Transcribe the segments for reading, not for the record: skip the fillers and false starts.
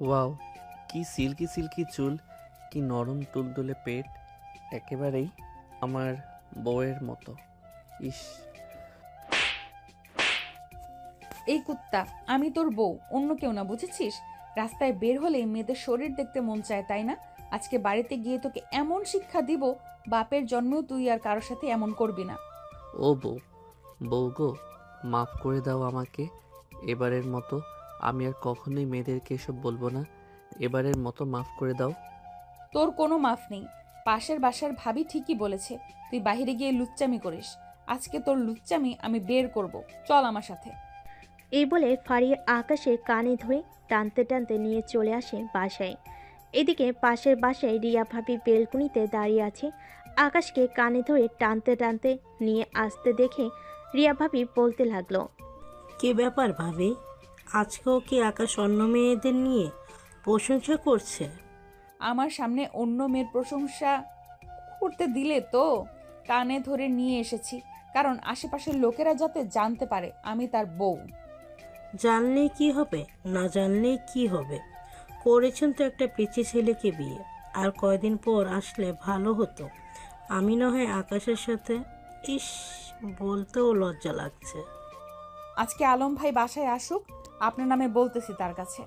Wow, কি silky silky চুল, কি নরম তুলতুলে পেট, একেবারেই আমার বউয়ের মতো। ইস। এই কুত্তা, আমি তোর বউ, অন্য কেউ না, বুঝেছিস? রাস্তায় বের হলেই মেয়েদের শরীর দেখতে মন চায়, তাই না? আজকে বাড়িতে গিয়ে তোকে এমন শিক্ষা দিব, বাপের জন্মেও তুই আর কারোর সাথে এমন করবি না। ও বউ, বউ গো, মাফ করে দাও আমাকে। এবারের মতো আমি আর কখনোই মেয়েদেরকে এসব বলবো না। এবারের মতো মাফ করে দাও। তোর কোনো মাফ নেই। পাশের বাসার ভাবি ঠিকই বলেছে, তুই বাইরে গিয়ে লুচ্চামি করিস। আজকে তোর লুচ্চামি আমি বের করব। চল আমার সাথে। এই বলে ফারিয়া আকাশের কানে ধরে টানতে টানতে নিয়ে চলে আসে বাসায়। এদিকে পাশের বাসায় রিয়া ভাবি বেলকুনিতে দাঁড়িয়ে আছে। আকাশকে কানে ধরে টানতে টানতে নিয়ে আসতে দেখে রিয়া ভাবি বলতে লাগলো, কি ব্যাপার ভাবি? আজকেও কি আকাশ অন্য মেয়েদের নিয়ে প্রশংসা করছে? আমার সামনে অন্য মেয়ের প্রশংসা করতে দিলে তো কানে ধরে নিয়ে এসেছি, কারণ আশেপাশের লোকেরা যাতে জানতে পারে আমি তার বউ। জানলে কি হবে, না জানলে কি হবে? করেছেন তো একটা পিচ্চি ছেলেকে বিয়ে। আর কয়দিন পর আসলে ভালো হতো। আমি না হয় আকাশের সাথে। ইস, বলতেও লজ্জা লাগছে। আজকে আলম ভাই বাসায় আসুক, আপনার নামে বলতেছি তার কাছে।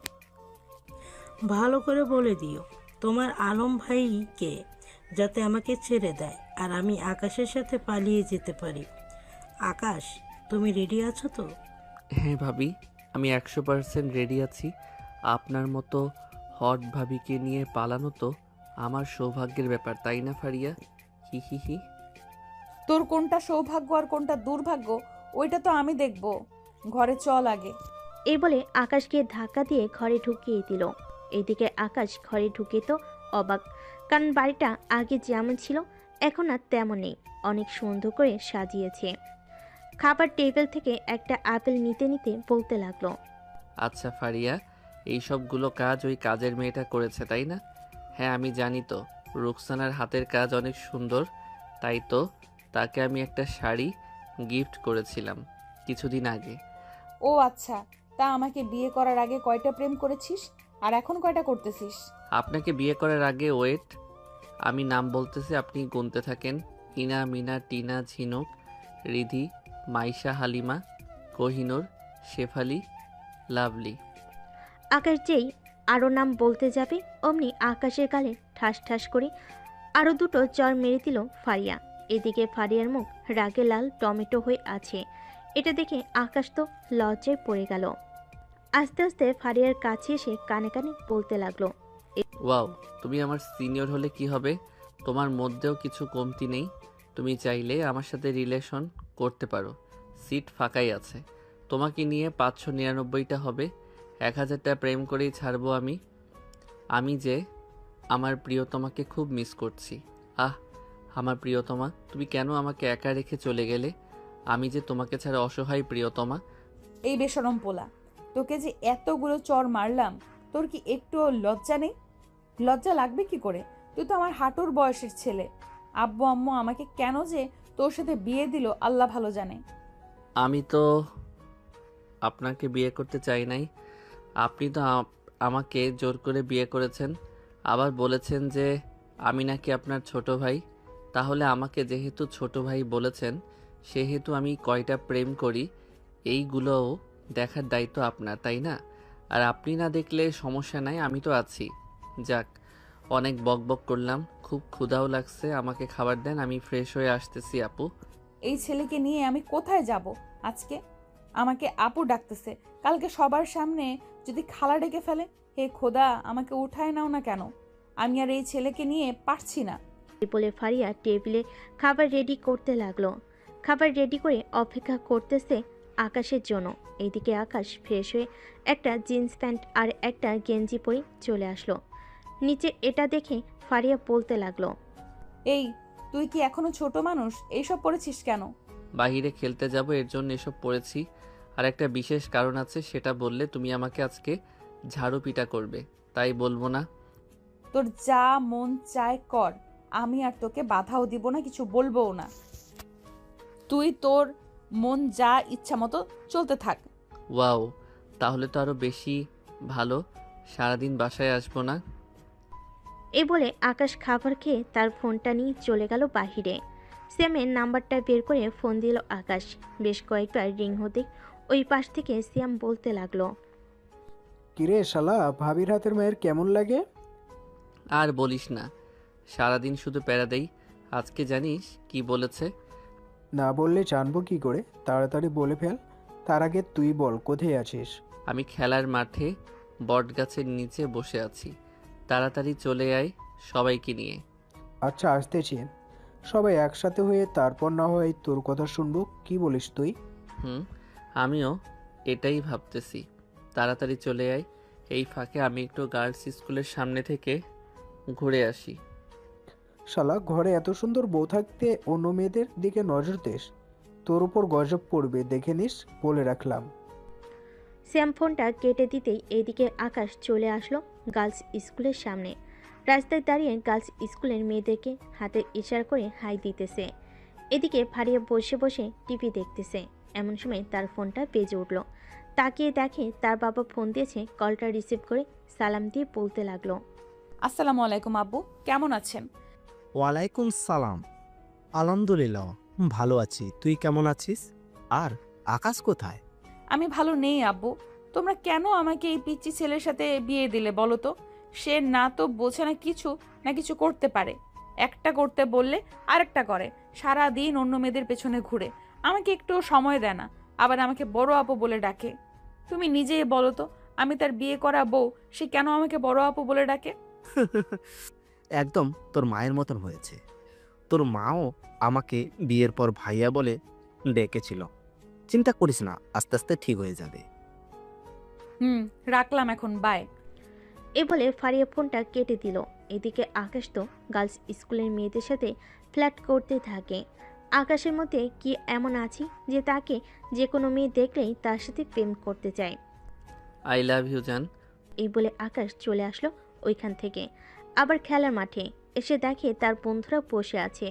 ভালো করে বলে দিও তোমার আলম ভাইকে, যাতে আমাকে ছেড়ে দেয় আর আমি আকাশের সাথে পালিয়ে যেতে পারি। আকাশ, তুমি রেডি আছো তো? হ্যাঁ ভাবি, আমি 100% রেডি আছি। আপনার মতো হট ভাবিকে নিয়ে পালানো তো আমার সৌভাগ্যের ব্যাপার, তাই না ফারিয়া? হি হি হি। তোর কোনটা সৌভাগ্য আর কোনটা দুর্ভাগ্য ওইটা তো আমি দেখব। ঘরে চল আগে। এই বলে আকাশকে ধাক্কা দিয়ে ঘরে ঢুকিয়ে দিল। এদিকে আকাশ ঘরে ঢুকে তো অবাক, কারণ বাড়িটা আগে যেমন ছিল এখন আর তেমন নেই। অনেক সুন্দর করে সাজিয়েছে। খাবার টেবিল থেকে একটা আপেল নিতে নিতে বলতে লাগলো, আচ্ছা ফারিয়া, এই সবগুলো কাজ ওই কাজের মেয়েটা করেছে, তাই না? হ্যাঁ আমি জানি তো, রুকসানার হাতের কাজ অনেক সুন্দর, তাই তো তাকে আমি একটা শাড়ি গিফট করেছিলাম কিছুদিন আগে। ও আচ্ছা, তা আমাকে বিয়ে করার আগে কয়টা প্রেম করেছিস আর এখন কয়টা করতেছিস? আপনাকে বিয়ে করার আগে, ওয়েট, আমি নাম বলতেছি, আপনি গুনতে থাকেন। ইনা, মিনা, টিনা, ঝিনুক, রিধি, মাইশা, হালিমা, কোহিনুর, শেফালি, লাভলি। আকাশ যেই আরও নাম বলতে যাবে অমনি আকাশের গালে ঠাস ঠাস করে আরও দুটো চড় মেরে দিল ফারিয়া। এদিকে ফারিয়ার মুখ রাগে লাল টমেটো হয়ে আছে। এটা দেখে আকাশ তো লজ্জায় পড়ে গেল। আস্তে আস্তে ফারিয়ার কাছে এসে কানে কানে বলতে লাগলো, ওয়াও, তুমি আমার সিনিয়র হলে কি হবে? তোমার মধ্যেও কিছু কমতি নেই। তুমি চাইলে আমার সাথে রিলেশন করতে পারো, সিট ফাঁকাই আছে। তোমাকে নিয়ে 599টা হবে, 1000টা প্রেম করেই ছাড়বো আমি। আমি যে আমার প্রিয়তমাকে খুব মিস করছি। আহ, আমার প্রিয়তমা, তুমি কেন আমাকে একা রেখে চলে গেলে? আমি যে তোমাকে ছাড়া অসহায় প্রিয়তমা। এই বেশরম পোলা, তোকে যে এতগুলো চর মারলাম, তোর কি একটুও লজ্জা নেই? লজ্জা লাগবে কি করে? তুই তো আমার হাঁটুর বয়সের ছেলে। আব্বু আম্মু আমাকে কেন যে তোর সাথে বিয়ে দিল আল্লাহ ভালো জানে। আমি তো আপনাকে বিয়ে করতে চাই নাই। আপনি তো আমাকে জোর করে বিয়ে করেছেন। আবার বলেছেন যে আমি নাকি আপনার ছোট ভাই। তাহলে আমাকে যেহেতু ছোট ভাই বলেছেন, সেহেতু আমি কয়টা প্রেম করি এইগুলোও দেখার দায়িত্ব আপনার, তাই না? আর আপনি না দেখলে সমস্যা নাই, আমি তো আছি। যাক, অনেক বকবক করলাম, খুব ক্ষুধাও লাগছে, আমাকে খাবার দেন, আমি ফ্রেশ হয়ে আসতেছি আপু। এই ছেলেকে নিয়ে আমি কোথায় যাব আজকে? আমাকে আপু ডাকতেছে, কালকে সবার সামনে যদি খালা ডেকে ফেলে। হে খোদা, আমাকে উঠায় নাও না কেন? আমি আর এই ছেলেকে নিয়ে পারছি না। এই বলে ফারিয়া টেবিলে খাবার রেডি করতে লাগলো। খাবার রেডি করে অপেক্ষা করতেছে আকাশের জন্য। এইদিকে আকাশ ফ্রেশ হয়ে একটা জিন্স প্যান্ট আর একটা গেঞ্জি পরে চলে আসলো নিচে। এটা দেখে ফারিয়া বলতে লাগলো, এই, তুই কি এখনো ছোট মানুষ? এইসব পড়েছিস কেন? বাহিরে খেলতে যাব, এর জন্য এসব পড়েছি। আর একটা বিশেষ কারণ আছে, সেটা বললে তুমি আমাকে আজকে ঝাড়ু পিটা করবে, তাই বলবো না। তোর যা মন চায় কর, আমি আর তোকে বাধাও দিব না, কিছু বলবোও না। তুই তোর মন যা ইচ্ছা মতো চলতে থাক। ওয়াও, তাহলে তো আরো বেশি ভালো। সারাদিন বাসায় আসবো না। এই বলে আকাশ খাবার খেয়ে তার ফোনটা নিয়ে চলে গেল বাহিরে। সিয়ামের নাম্বারটা বের করে ফোন দিল আকাশ। বেশ কয়েকবার রিং হতে ওই পাশ থেকে সিয়াম বলতে লাগলো, কিরে শালা, ভাবির হাতের মায়ের কেমন লাগে? আর বলিস না, সারাদিন শুধু প্যারা দেই। আজকে জানিস কি বলেছে? না বললে জানবো কি করে? তাড়াতাড়ি বলে ফেল। তার আগে তুই বল, কোথায় আছিস? আমি খেলার মাঠে বটগাছের নিচে বসে আছি, তাড়াতাড়ি চলে আয় সবাইকে নিয়ে। আচ্ছা, আসতেছি। সবাই একসাথে হয়ে তারপর না হয় তোর কথা শুনবো। কি বলিস তুই? হুম, আমিও এটাই ভাবতেছি। তাড়াতাড়ি চলে আয়। এই ফাঁকে আমি একটু গার্লস স্কুলের সামনে থেকে ঘুরে আসি। শালা, ঘরে এত সুন্দর বউ থাকতে অন্য মেয়েদের দিকে নজর দিস, তোর উপর গজব পড়বে, দেখে নিস, বলে রাখলাম। সিয়াম ফোনটা কেটে দিতেই এদিকে আকাশ চলে আসলো গার্লস স্কুলের সামনে। রাস্তায় দাঁড়িয়ে গার্লস স্কুলের মেয়েদেরকে হাতের ইশারা করে হাই দিতেছে। এদিকে ফারিয়া বসে বসে টিভি দেখতেছে। এমন সময় তার ফোনটা বেজে উঠল। তাকিয়ে দেখে তার বাবা ফোন দিয়েছে। কলটা রিসিভ করে সালাম দিয়ে বলতে লাগলো, আসসালামু আলাইকুম আব্বু, কেমন আছেন? ওয়ালাইকুম সালাম। আলহামদুলিল্লাহ, ভালো আছি। তুই কেমন আছিস? আর আকাশ কোথায়? আমি ভালো নেই আব্বু। তোমরা কেন আমাকে এই পিচ্চি ছেলের সাথে বিয়ে দিলে বলো তো? সে না তো বোঝে না কিছু, না কিছু করতে পারে। একটা করতে বললে আরেকটা করে, সারা দিন অন্য মেয়েদের পেছনে ঘুরে, আমাকে একটু সময় দেয় না, আবার আমাকে বড় আপু বলে ডাকে। তুমি নিজেই বলো তো, আমি তার বিয়ে করা বউ, সে কেন আমাকে বড় আপু বলে ডাকে? একদম তোর মায়ের মতন হয়েছে। তোর মাও আমাকে বিয়ের পর ভাইয়া বলে ডেকেছিল। চিন্তা করিস না, আস্তে আস্তে ঠিক হয়ে যাবে। রাখলাম এখন, বাই। এ বলে ফারিয়া ফোনটা কেটে দিল। এদিকে আকাশ তো গার্লস স্কুলের মেয়েদের সাথে ফ্ল্যাট করতে থাকে। আকাশের মধ্যে কি এমন আছে যে তাকে যে কোনো মেয়ে দেখলেই তার সাথে প্রেম করতে চায়। আই লাভ ইউ জান। এই বলে আকাশ চলে আসলো ওইখান থেকে। আবার খেলার মাঠে এসে দেখে তার বন্ধুরা বসে আছে।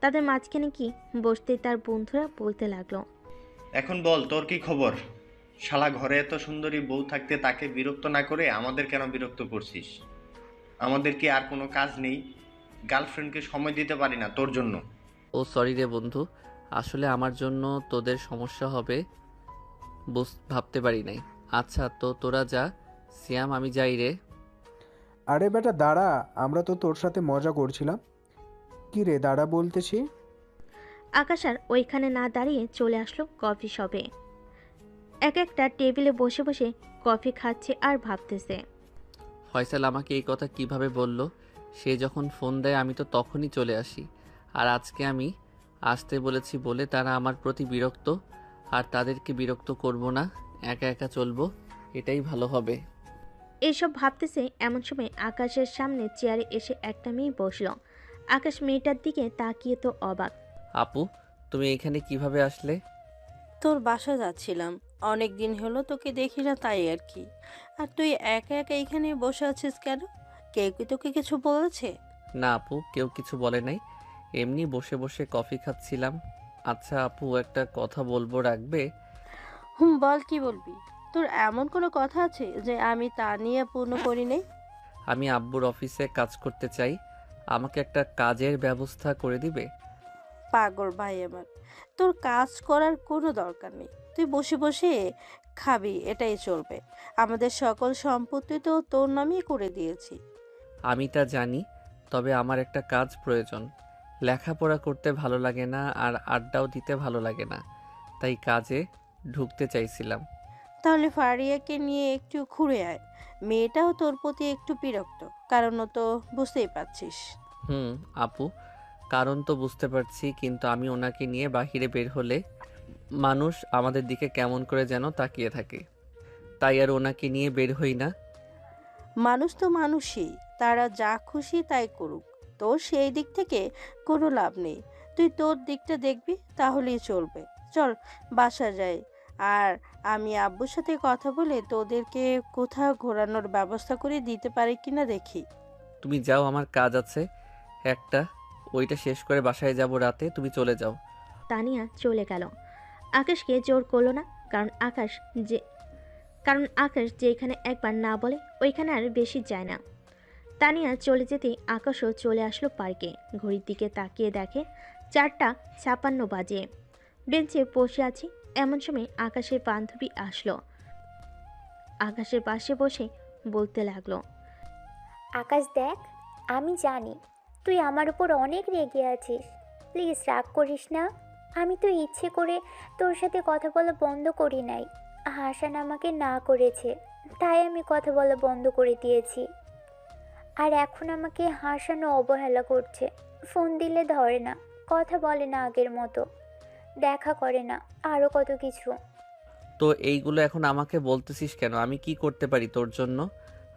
তাদের মাঝখানে কি বসতেই তার বন্ধুরা বলতে লাগলো, এখন বল, তোর কি খবর? শালা, ঘরে এত সুন্দরী বউ থাকতে তাকে বিরক্ত না করে আমাদের কেন বিরক্ত করছিস? আমাদের কি আর কোনো কাজ নেই? গার্লফ্রেন্ডকে সময় দিতে পারি না তোর জন্য? ও সরি রে বন্ধু, আসলে আমার জন্য তোদের সমস্যা হবে ভাবতে পারি নাই। আচ্ছা তো তোরা যা, সিয়াম আমি যাই রে। আরে বেটা দাঁড়া, আমরা তো তোর সাথে মজা করছিলাম। কি রে দাঁড়া বলতেছি? আকাশ আর ওইখানে না দাঁড়িয়ে চলে আসলো কফি শপে। এক একটা টেবিলে বসে বসে কফি খাচ্ছে আর ভাবতেছে। ফয়সাল আমাকে এই কথা কিভাবে বলল? সে যখন ফোন দেয় আমি তো তখনই চলে আসি, আর আজকে আমি আসতে বলেছি বলে তারা আমার প্রতি বিরক্ত। আর তাদেরকে বিরক্ত করব না, একা একা চলবো, এটাই ভালো হবে। এইসব ভাবতেছে এমন সময় আকাশের সামনে চেয়ারে এসে একটা মেয়ে বসলো। আকাশ মেয়েটার দিকে তাকিয়ে তো অবাক। আপু, তুমি এখানে কিভাবে আসলে? তোর বাসা যাচ্ছিলাম, অনেক দিন হলো তোকে দেখি না, তাই আর কি। আর তুই একা একা এখানে বসে আছিস কেন? কেউ কি তোকে কিছু বলেছে? না আপু, কেউ কিছু বলে নাই, এমনি বসে বসে কফি খাচ্ছিলাম। আচ্ছা আপু, একটা কথা বলবো, রাখবে? বল, কি বলবি? তোর এমন কোনো কথা আছে যে আমি তা নিয়ে পূর্ণ করি নেই? আমি আব্বুর অফিসে কাজ করতে চাই, আমাকে একটা কাজের ব্যবস্থা করে দিবে? পাগল ভাই আমার, তোর কাজ করার কোনো দরকার নেই। তুই বসে বসে খাবি, এটাই চলবে। আমাদের সকল সম্পত্তি তো তোর নামই করে দিয়েছি। আমি তা জানি, তবে আমার একটা কাজ প্রয়োজন। লেখাপড়া করতে ভালো লাগে না, আর আড্ডাও দিতে ভালো লাগে না, তাই কাজে ঢুকতে চাইছিলাম। তাহলে ফারিয়াকে নিয়ে একটু ঘুরে আয়। মেয়েটাও তোর প্রতি একটু বিরক্ত, কারণ ও তো বুঝতেই পারছিস। আপু, কারণ তো বুঝতে পারছি, কিন্তু আমি ওনাকে নিয়ে বাহিরে বের হলে মানুষ আমাদের দিকে কেমন করে যেন তাকিয়ে থাকে, তাই আর ওনাকে নিয়ে বের হই না। মানুষ তো মানুষই, তারা যা খুশি তাই করুক, তোর সেই দিক থেকে কোনো লাভ নেই। তুই তোর দিকটা দেখবি, তাহলেই চলবে। চল বাসা যাই, আর আমি আব্বুর সাথে কথা বলে তোদেরকে কোথাও ঘোরানোর ব্যবস্থা করে দিতে পারি কিনা দেখি। তুমি যাও, আমার কাজ আছে একটা, ওইটা শেষ করে বাসায় যাব রাতে, তুমি চলে যাও। তানিয়া চলে গেল। আকাশকে জোর করলো না, কারণ আকাশ যে কারণ আকাশ যেখানে একবার না বলে ওইখানে আর বেশি যায় না। তানিয়া চলে যেতেই আকাশও চলে আসলো পার্কে। ঘড়ির দিকে তাকিয়ে দেখে 4:56 বাজে। বেঞ্চে বসে আছি, এমন সময় আকাশের বান্ধবী আসলো। আকাশের পাশে বসে বলতে লাগলো, আকাশ দেখ, আমি জানি তুই আমার উপর অনেক রেগে আছিস। প্লিজ রাগ করিস না। আমি তো ইচ্ছে করে তোর সাথে কথা বলা বন্ধ করি নাই। হাসান আমাকে না করেছে, তাই আমি কথা বলা বন্ধ করে দিয়েছি। আর এখন আমাকে হাসানও অবহেলা করছে। ফোন দিলে ধরে না, কথা বলে না আগের মতো, দেখা করে না, আরও কত কিছু। তো এইগুলো এখন আমাকে বলতেছিস কেন? আমি কি করতে পারি তোর জন্য?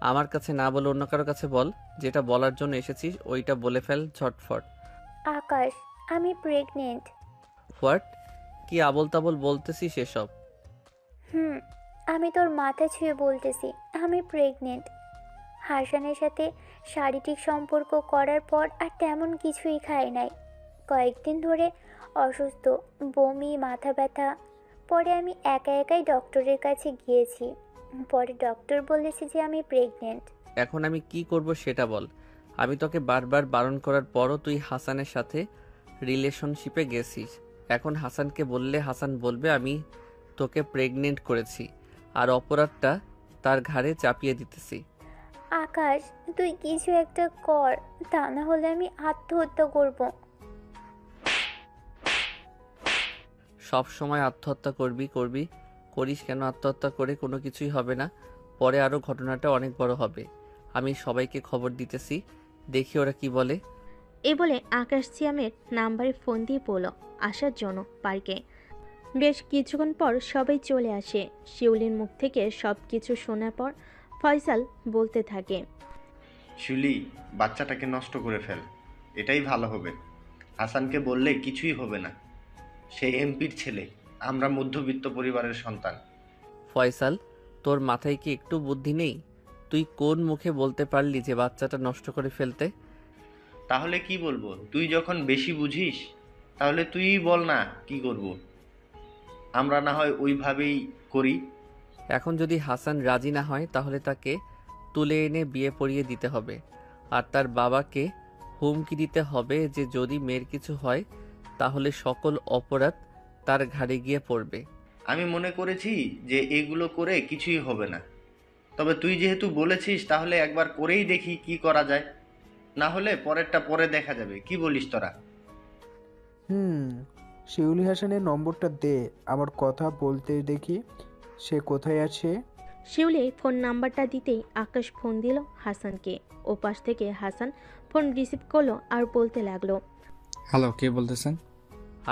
আমার কাছে না বলে অন্য কারো কাছে বল। যেটা বলার জন্য এসেছিস ওইটা বলে ফেল ঝটফট। আকাশ, আমি প্রেগনেন্ট। হোয়াট? কি আবল তাবল বলতেছিস এসব? আমি তোর মাথা ছুঁয়ে বলতেছি, আমি প্রেগনেন্ট। হাসানের সাথে শারীরিক সম্পর্ক করার পর আর তেমন কিছুই খাই নাই। কয়েকদিন ধরে অসুস্থ, বমি, মাথা ব্যথা। পরে আমি একাই ডক্টরের কাছে গিয়েছি। পরে ডক্টর বলেছে যে আমি প্রেগনেন্ট। এখন আমি কি করব সেটা বল। আমি তোকে বারবার বারণ করার পরও তুই হাসানের সাথে রিলেশনশিপে গেছিস। এখন হাসানকে বললে হাসান বলবে আমি তোকে প্রেগনেন্ট করেছি, আর অপরাধটা তার ঘাড়ে চাপিয়ে দিতেছি। আকাশ, তুই কিছু একটা কর, তা না হলে আমি আত্মহত্যা করব। সব সময় আত্মহত্যা করবি করিস কেন? আত্মহত্যা করে কোনো কিছুই হবে না। পরে আরও ঘটনাটা অনেক বড় হবে। আমি সবাইকে খবর দিতেছি, দেখি ওরা কি বলে। এ বলে আকাশ সিয়ামের নাম্বারে ফোন দিয়ে বলল আসার জন্য পার্কে। বেশ কিছুক্ষণ পর সবাই চলে আসে। শিউলির মুখ থেকে সব কিছু শোনার পর ফয়সাল বলতে থাকে, শিউলি, বাচ্চাটাকে নষ্ট করে ফেল, এটাই ভালো হবে। হাসানকে বললে কিছুই হবে না। সে এমপির ছেলে, আমরা মধ্যবিত্ত পরিবারের সন্তান। ফয়সাল, তোর মাথায় কি একটু বুদ্ধি নেই? তুই কোন মুখে বলতে পারলি যে বাচ্চাটা নষ্ট করে ফেলতে? তাহলে কি বলবো? তুই যখন বেশি বুঝিস তাহলে তুইই বল না কি করব। আমরা না হয় ওইভাবেই করি। এখন যদি হাসান রাজি না হয় তাহলে তাকে তুলে এনে বিয়ে পড়িয়ে দিতে হবে, আর তার বাবাকে হুমকি দিতে হবে যে যদি মেয়ের কিছু হয় তাহলে সকল অপরাধ তার ঘাড়ে গিয়ে পড়বে। আমি মনে করেছি যে এগুলো করে কিছুই হবে না, তবে তুই যেহেতু বলেছিস তাহলে একবার করেই দেখি কি করা যায়। না হলে পরেরটা পরে দেখা যাবে। কি বলিস তোরা? শিউলি হাসানের নম্বরটা দে, আমার কথা বলতে দেখি সে কোথায় আছে। শিউলি ফোন নাম্বারটা দিতেই আকাশ ফোন দিল হাসানকে। ওপাশ থেকে হাসান ফোন রিসিভ করলো আর বলতে লাগলো, হ্যালো, কে বলতেছেন?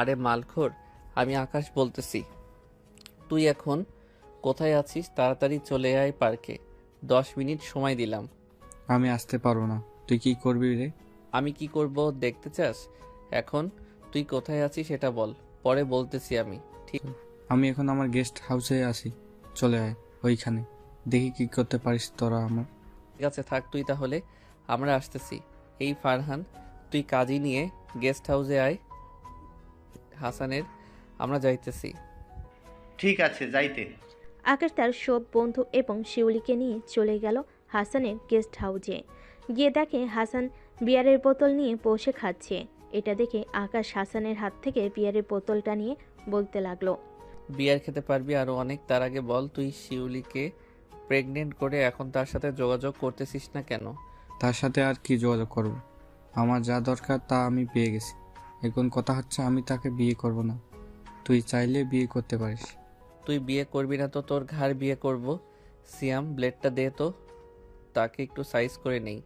আরে মালখোর, আমি আকাশ বলতেছি। তুই এখন কোথায় আছিস? তাড়াতাড়ি চলে আয় পার্কে। 10 মিনিট সময় দিলাম। আমি আসতে পারবো না। তুই কি করবি রে? আমি কি করব দেখতে চাস? এখন তুই কোথায় আছিস সেটা বল, পরে বলতেছি আমি। ঠিক আমি এখন আমার গেস্ট হাউসে আছি, চলে আয় ওইখানে, দেখি কি করতে পারিস তোরা আমার। আছে, থাক তুই তাহলে, আমরা আসতেছি। এই ফারহান, তুই কাজী নিয়ে গেস্ট হাউসে আয় হাসানের, আমরা যাইতেছি। ঠিক আছে, যাইতে। আকাশ তার সব বন্ধু এবং শিউলিকে নিয়ে চলে গেল হাসানের গেস্ট হাউসে। গিয়ে দেখে হাসান বিয়ারের বোতল নিয়ে বসে খাচ্ছে। এটা দেখে আকাশ হাসানের হাত থেকে বিয়ারের বোতলটা নিয়ে বলতে লাগলো, বিয়ার খেতে পারবি আরো অনেক। তার আগে বল, তুই শিউলিকে প্রেগনেন্ট করে এখন তার সাথে যোগাযোগ করতেছিস না কেন? তার সাথে আর কি যোগাযোগ করব? আমার যা দরকার তা আমি পেয়ে গেছি। এখন কথা হচ্ছে আমি তাকে বিয়ে করব না। তুই চাইলে বিয়ে করতে পারিস। তুই বিয়ে করবি না তো তোর ঘাড় বিয়ে করব। সিয়াম, ব্লেডটা দে তো, তাকে একটু সাইজ করে নেই,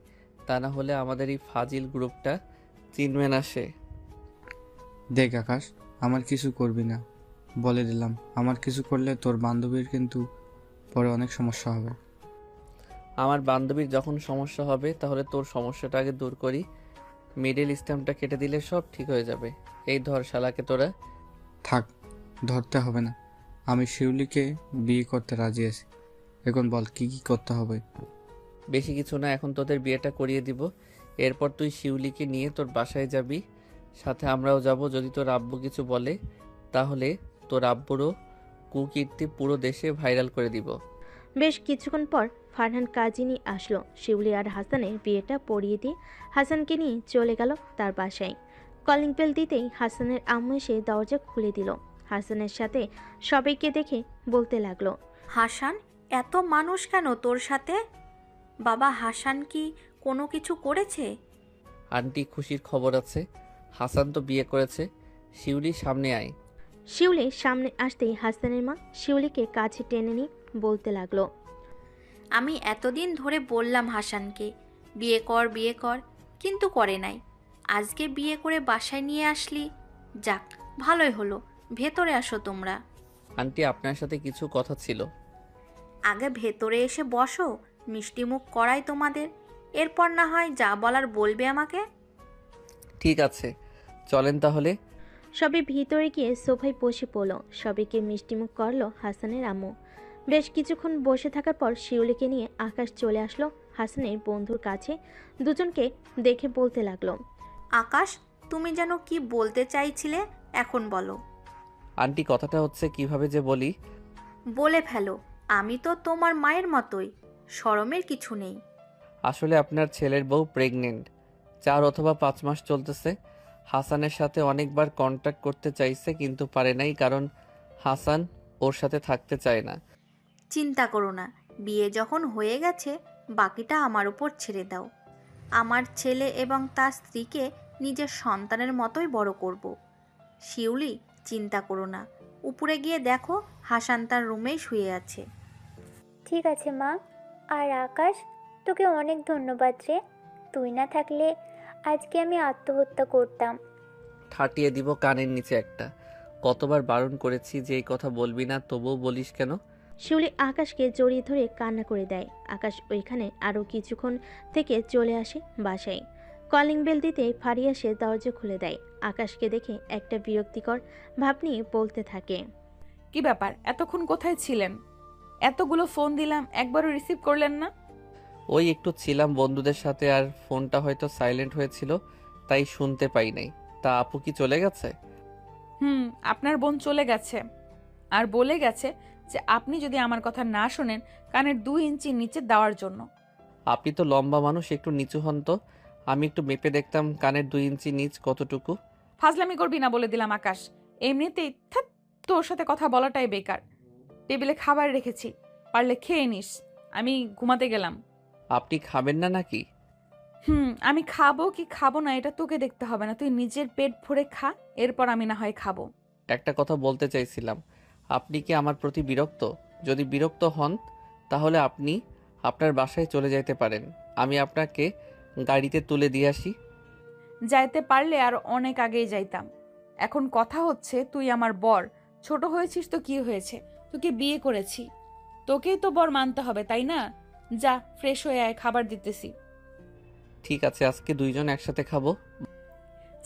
তা না হলে আমাদের এই ফাজিল গ্রুপটা চিনবে না সে। দেখ আকাশ, আমার কিছু করবি না, বলে দিলাম। আমার কিছু করলে তোর বান্ধবীর কিন্তু পরে অনেক সমস্যা হবে। আমার বান্ধবীর যখন সমস্যা হবে তাহলে তোর সমস্যাটা আগে দূর করি। মিডল স্ট্যাম্পটা কেটে দিলে সব ঠিক হয়ে যাবে। এই ধর শালাকে তোরা। থাক, ধরতে হবে না। আমি শিউলিকে বিয়ে করতে রাজি আছি। এখন বল কি কি করতে হবে? বেশি কিছু না, এখন তোদের বিয়েটা করিয়ে দিব। এরপর তুই শিউলিকে নিয়ে তোর বাসায় যাবি, সাথে আমরাও যাব। যদি তোর আব্বু কিছু বলে তাহলে তোর আব্বুরও কুকীর্তি পুরো দেশে ভাইরাল করে দিব। বেশ কিছুক্ষণ পর ফারহান কাজিনী আসলো। শিউলি আর হাসানের বিয়েটা পড়িয়ে দিয়ে হাসানকে নিয়ে চলে গেল তার বাসায়। কলিং বেল দিতেই হাসানের আম্মু এসে দরজা খুলে দিল। হাসানের সাথে সবাইকে দেখে বলতে লাগলো, হাসান, এত মানুষ কেন তোর সাথে? বাবা হাসান কি কোনো কিছু করেছে? আন্টি, খুশির খবর আছে, হাসান তো বিয়ে করেছে। শিউলি, সামনে আয়। শিউলি সামনে আসতেই হাসানের মা শিউলিকে কাছে টেনে নিয়ে বলতে লাগলো, আমি এতদিন ধরে বললাম হাসানকে বিয়ে কর বিয়ে কর, কিন্তু করে নাই। আজকে বিয়ে করে বাসায় নিয়ে আসলি, যাক ভালোই হলো। ভেতরে আসো তোমরা। আন্টি, আপনার সাথে কিছু কথা ছিল। আগে ভেতরে এসে বসো, মিষ্টি মুখ করাই তোমাদের, এরপর না হয় যা বলার বলবে আমাকে। ঠিক আছে, চলেন তাহলে। সবাই ভিতরে গিয়ে সোফায় বসে পড়ল। সবাইকে মিষ্টিমুখ করলো হাসানের আম্মু। বেশ কিছুক্ষণ বসে থাকার পর শিউলিকে নিয়ে আকাশ চলে আসলো হাসানের বন্ধুর কাছে। দুজনকে দেখে বলতে লাগলো, আকাশ, তুমি যেন কি বলতে চাইছিলে, এখন বলো। আন্টি, কথাটা হচ্ছে কিভাবে যে বলি। বলে ফেলো, আমি তো তোমার মায়ের মতোই, শরমের কিছু নেই। আসলে আপনার ছেলের বউ প্রেগনেন্ট, 4 অথবা 5 মাস চলতেছে। হাসানের সাথে অনেকবার কন্ট্যাক্ট করতে চাইছে কিন্তু পারে নাই, কারণ হাসান ওর সাথে থাকতে চায় না। চিন্তা করো না, বিয়ে যখন হয়ে গেছে বাকিটা আমার উপর ছেড়ে দাও। আমার ছেলে এবং তার স্ত্রীকে নিজের সন্তানের মতোই বড় করব। শিউলি, চিন্তা করো না, উপরে গিয়ে দেখো হাসান তার রুমেই শুয়ে আছে। ঠিক আছে মা। আর আকাশ, তোকে অনেক ধন্যবাদ রে। তুই না থাকলে আজকে আমি আত্মহত্যা করতাম। ঠাটিয়ে দিব কানের নিচে একটা। কতবার বারণ করেছি যে এই কথা বলবি না, তবুও বলিস কেন? শিউলি আকাশকে জড়িয়ে ধরে কান্না করে দেয়। আকাশ ওইখানে আরও কিছুক্ষণ থেকে চলে আসে বাসায়। কলিং বেল দিতে ফারিয়া সে দরজা খুলে দেয়। আকাশকে দেখে একটা বিরক্তিকর ভাব নিয়ে বলতে থাকে, কি ব্যাপার, এতক্ষণ কোথায় ছিলেন? এতগুলো ফোন দিলাম, একবারও রিসিভ করলেন না? ওই একটু ছিলাম বন্ধুদের সাথে, আর ফোনটা হয়তো সাইলেন্ট হয়েছিল, তাই শুনতে পাই নাই। তা আপু কি চলে গেছে? আপনার বোন চলে গেছে, আর বলে গেছে যে আপনি যদি আমার কথা না শোনেন কানের 2 ইঞ্চি নিচে দেওয়ার জন্য। আপনি তো লম্বা মানুষ, একটু নিচু হন তো। আমি একটু মেপে দেখতাম কানের 2 ইঞ্চি নিচ কতটুকু। ফাজলামি করবি না বলে দিলাম আকাশ। এমনিতেই থাক, তোর সাথে কথা বলাটাই বেকার। টেবিলে খাবার রেখেছি, পারলে খেয়ে নিস। আমি ঘুমাতে গেলাম। আপনি খাবেন না নাকি? আমি খাবো কি খাবো না এটা তোকে দেখতে হবে না। তুই নিজের পেট ভরে খা, এরপর আমি না হয় খাবো। একটা কথা বলতে চাইছিলাম, আপনি কি আমার প্রতি বিরক্ত? যদি বিরক্ত হন তাহলে আপনি আপনার বাসায় চলে যাইতে পারেন, আমি আপনাকে গাড়িতে তুলে দিয়ে আসি। যাইতে পারলে আর অনেক আগেই যাইতাম। এখন কথা হচ্ছে তুই আমার বর, ছোট হয়েছিস তো কি হয়েছে, তোকে বিয়ে করেছি, তোকেই তো বর মানতে হবে, তাই না? যা, ফ্রেশ হয়ে আয়, খাবার দিতেছি। ঠিক আছে, আজকে 2 জন একসাথে খাবো।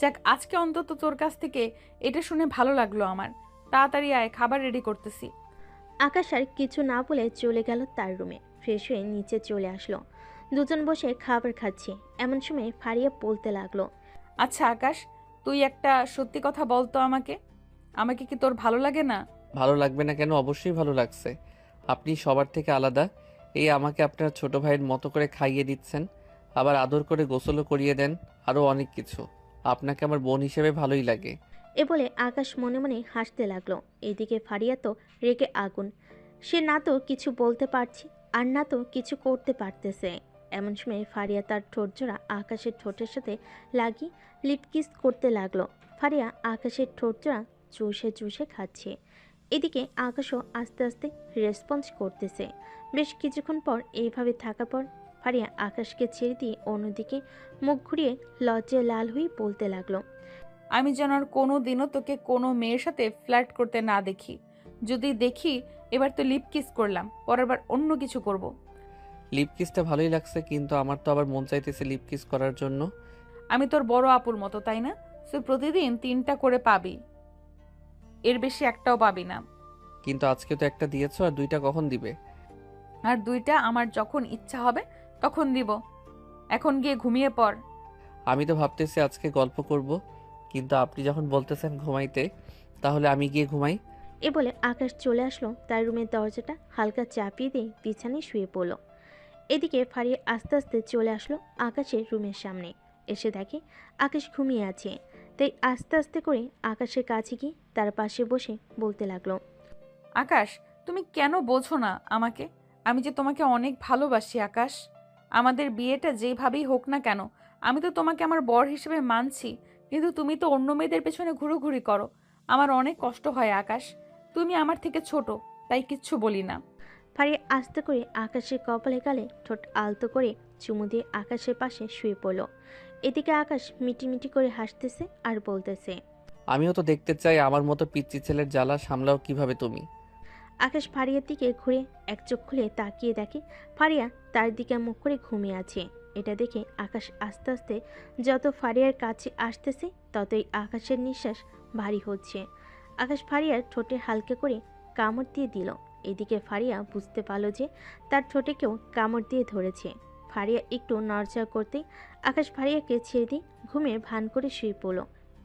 যাক, আজকে অন্তত তোর কাছ থেকে এটা শুনে ভালো লাগলো আমার। তাড়াতাড়ি আয়, খাবার রেডি করতেছি। আকাশ আর কিছু না বলে চলে গেল তার রুমে। ফ্রেশ হয়ে নিচে চলে আসলো। দুজন বসে খাবার খাচ্ছে। এমন সময় ফারিয়া বলতে লাগলো, আচ্ছা আকাশ, তুই একটা সত্যি কথা বলতো আমাকে। আমাকে কি তোর ভালো লাগে না? ভালো লাগবে না কেন? অবশ্যই ভালো লাগছে। আপনি সবার থেকে আলাদা। এই আমাকে আপনার ছোট ভাইয়ের মতো করে খাইয়ে দিচ্ছেন, আবার আদর করে গোসলও করিয়ে দেন, আরও অনেক কিছু। আপনাকে আমার বোন হিসেবে ভালোই লাগে। এ বলে আকাশ মনে মনে হাসতে লাগলো। এদিকে ফারিয়া তো রেগে আগুন। সে না তো কিছু বলতে পারছে আর না তো কিছু করতে পারতেছে। এমন সময় ফারিয়া তার ঠোঁটজোড়া আকাশের ঠোঁটের সাথে লাগিয়ে লিপকিস করতে লাগলো। ফারিয়া আকাশের ঠোঁটজোড়া চুষে চুষে খাচ্ছে। এদিকে আকাশও আস্তে আস্তে রেসপন্স করতেছে। বেশ কিছুক্ষণ পর এইভাবে থাকার পর ফারিয়া আকাশকে ছেড়ে দিয়ে অন্যদিকে মুখ ঘুরিয়ে লজ্জায় লাল হয়ে বলতে লাগলো, আমি যেন আর কোনো দিনও তোকে কোনো মেয়ের সাথে ফ্লার্ট করতে না দেখি। যদি দেখি, এবার তো লিপ কিস করলাম, পরের বার অন্য কিছু করব। লিপ কিসটা ভালোই লাগছে, কিন্তু আমার তো আবার মন চাইতেছে লিপ কিস করার জন্য। আমি তোর বড় আপুর মতো, তাই না? তুই প্রতিদিন 3টা করে পাবি, এর বেশি একটাও পাবি না। কিন্তু আজকে তো একটা দিয়েছো, আর 2টা কখন দিবে? আর 2টা আমার যখন ইচ্ছা হবে তখন দিব। এখন গিয়ে ঘুমিয়ে পড়। আমি তো ভাবতেছি আজকে গল্প করব, কিন্তু আপনি যখন বলতেছেন ঘুমাইতে, তাহলে আমি গিয়ে ঘুমাই। এ বলে আকাশ চলে আসলো তার রুমের দরজাটা হালকা চাপিয়ে দিয়ে বিছানায় শুয়ে পড়ল। এদিকে ফারিয়া আস্তে আস্তে চলে আসলো আকাশের রুমের সামনে। এসে দেখে আকাশ ঘুমিয়ে আছে, তাই আস্তে আস্তে করে আকাশের কাছে গিয়ে তার পাশে বসে বলতে লাগলো, আকাশ, তুমি কেন বোঝো না আমাকে? আমি যে তোমাকে অনেক ভালোবাসি আকাশ। আমাদের বিয়েটা যেভাবেই হোক না কেন, আমি তো তোমাকে আমার বর হিসেবে মানছি, কিন্তু তুমি তো অন্য মেয়েদের পেছনে ঘুরোঘুরি করো। আমার অনেক কষ্ট হয় আকাশ। তুমি আমার থেকে ছোট, তাই কিচ্ছু বলি না। ফারিয়া আস্তে করে আকাশের কপালে গালে ঠোঁট আলতো করে চুমু দিয়ে আকাশের পাশে শুয়ে পড়ল। এদিকে আকাশ মিটিমিটি করে হাসতেছে আর বলতেছে, আমিও তো দেখতে চাই আমার মতো পিচ্চি ছেলের জ্বালা সামলাও কিভাবে তুমি। আকাশ ফারিয়ার দিকে ঘুরে এক চোখ খুলে তাকিয়ে দেখে ফারিয়া তার দিকে মুখ করে ঘুমিয়ে আছে। এটা দেখে আকাশ আস্তে আস্তে যত ফারিয়ার কাছে আসতেছে ততই আকাশের নিঃশ্বাস ভারী হচ্ছে। আকাশ ফারিয়ার ঠোঁটে হালকা করে কামড় দিয়ে দিল। এদিকে ফারিয়া বুঝতে পারল যে তার ঠোঁটে কেউ কামড় দিয়ে ধরেছে। ফারিয়া একটু নড়চড় করতেই আকাশ ফারিয়াকে ছেড়ে দিয়ে ঘুমের ভান করে শুয়ে পড়ল।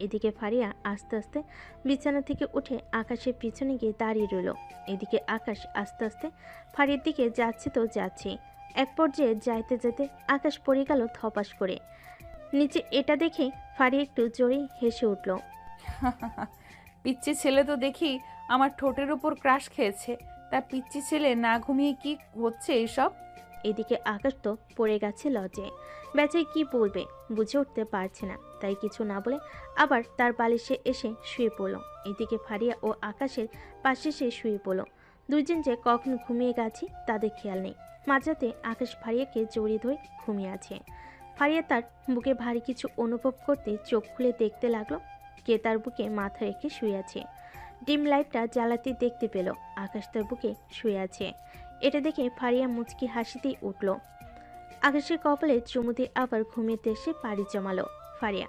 এদিকে ফারিয়া আস্তে আস্তে বিছানা থেকে উঠে আকাশের পিছনে গিয়ে দাঁড়িয়ে রইল। এদিকে আকাশ আস্তে আস্তে ফারিয়ার দিকে যাচ্ছে তো যাচ্ছে, এক পর্যায়ে যাইতে যেতে আকাশ পড়ে গেল ধপাস করে নিচে। এটা দেখে ফারিয়া একটু জোরেই হেসে উঠল। পিচ্চি ছেলে তো দেখি আমার ঠোঁটের উপর ক্রাশ খেয়েছে। তা পিচ্চি ছেলে না ঘুমিয়ে কি হচ্ছে এইসব? এদিকে আকাশ তো পড়ে গেছে লজ্জায়, বেচায় কি বলবে বুঝে উঠতে পারছে না, তাই কিছু না বলে আবার তার বালিশে এসে শুয়ে পড়ল। এদিকে ফারিয়া ও আকাশের পাশে সে শুয়ে পড়ল। দুইজন যে কখন ঘুমিয়ে গেছে তাদের খেয়াল নেই। মাঝরাতে আকাশ ফারিয়াকে জড়িয়ে ধরে ঘুমিয়ে আছে। ফারিয়া তার বুকে ভারী কিছু অনুভব করতে চোখ খুলে দেখতে লাগলো কে তার বুকে মাথা রেখে শুয়ে আছে। ডিম লাইটটা জ্বালাতে দেখতে পেল আকাশ তার বুকে শুয়ে আছে। এটা দেখে ফারিয়া মুচকি হাসিতেই উঠল। আকাশের কপালে চুমু দিয়ে আবার ঘুমিয়ে এসে পাড়ি জমালো ফারিয়া।